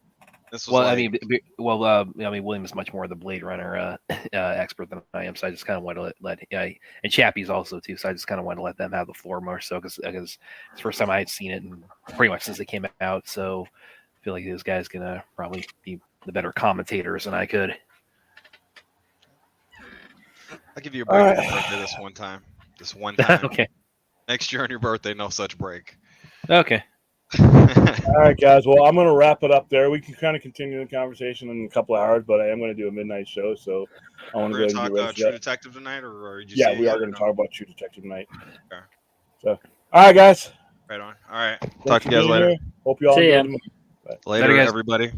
This was I mean, William is much more the Blade Runner expert than I am, so I just kind of want to let and Chappie's also too, so I just kind of want to let them have the floor more so because it's the first time I had seen it and pretty much since it came out, so I feel like those guys gonna probably be the better commentators than I could. I'll give you a break on your birthday this one time. This one time. Okay. Next year on your birthday, no such break. Okay. All right, guys. Well, I'm going to wrap it up there. We can kind of continue the conversation in a couple of hours, but I am going to do a midnight show, so I want to go ahead and talk get ready. True Detective tonight, or we are going to talk about True Detective tonight. Okay. So, all right, guys. Right on. All right. Talk to you guys later. Hope you all enjoyed the movie. Later, everybody.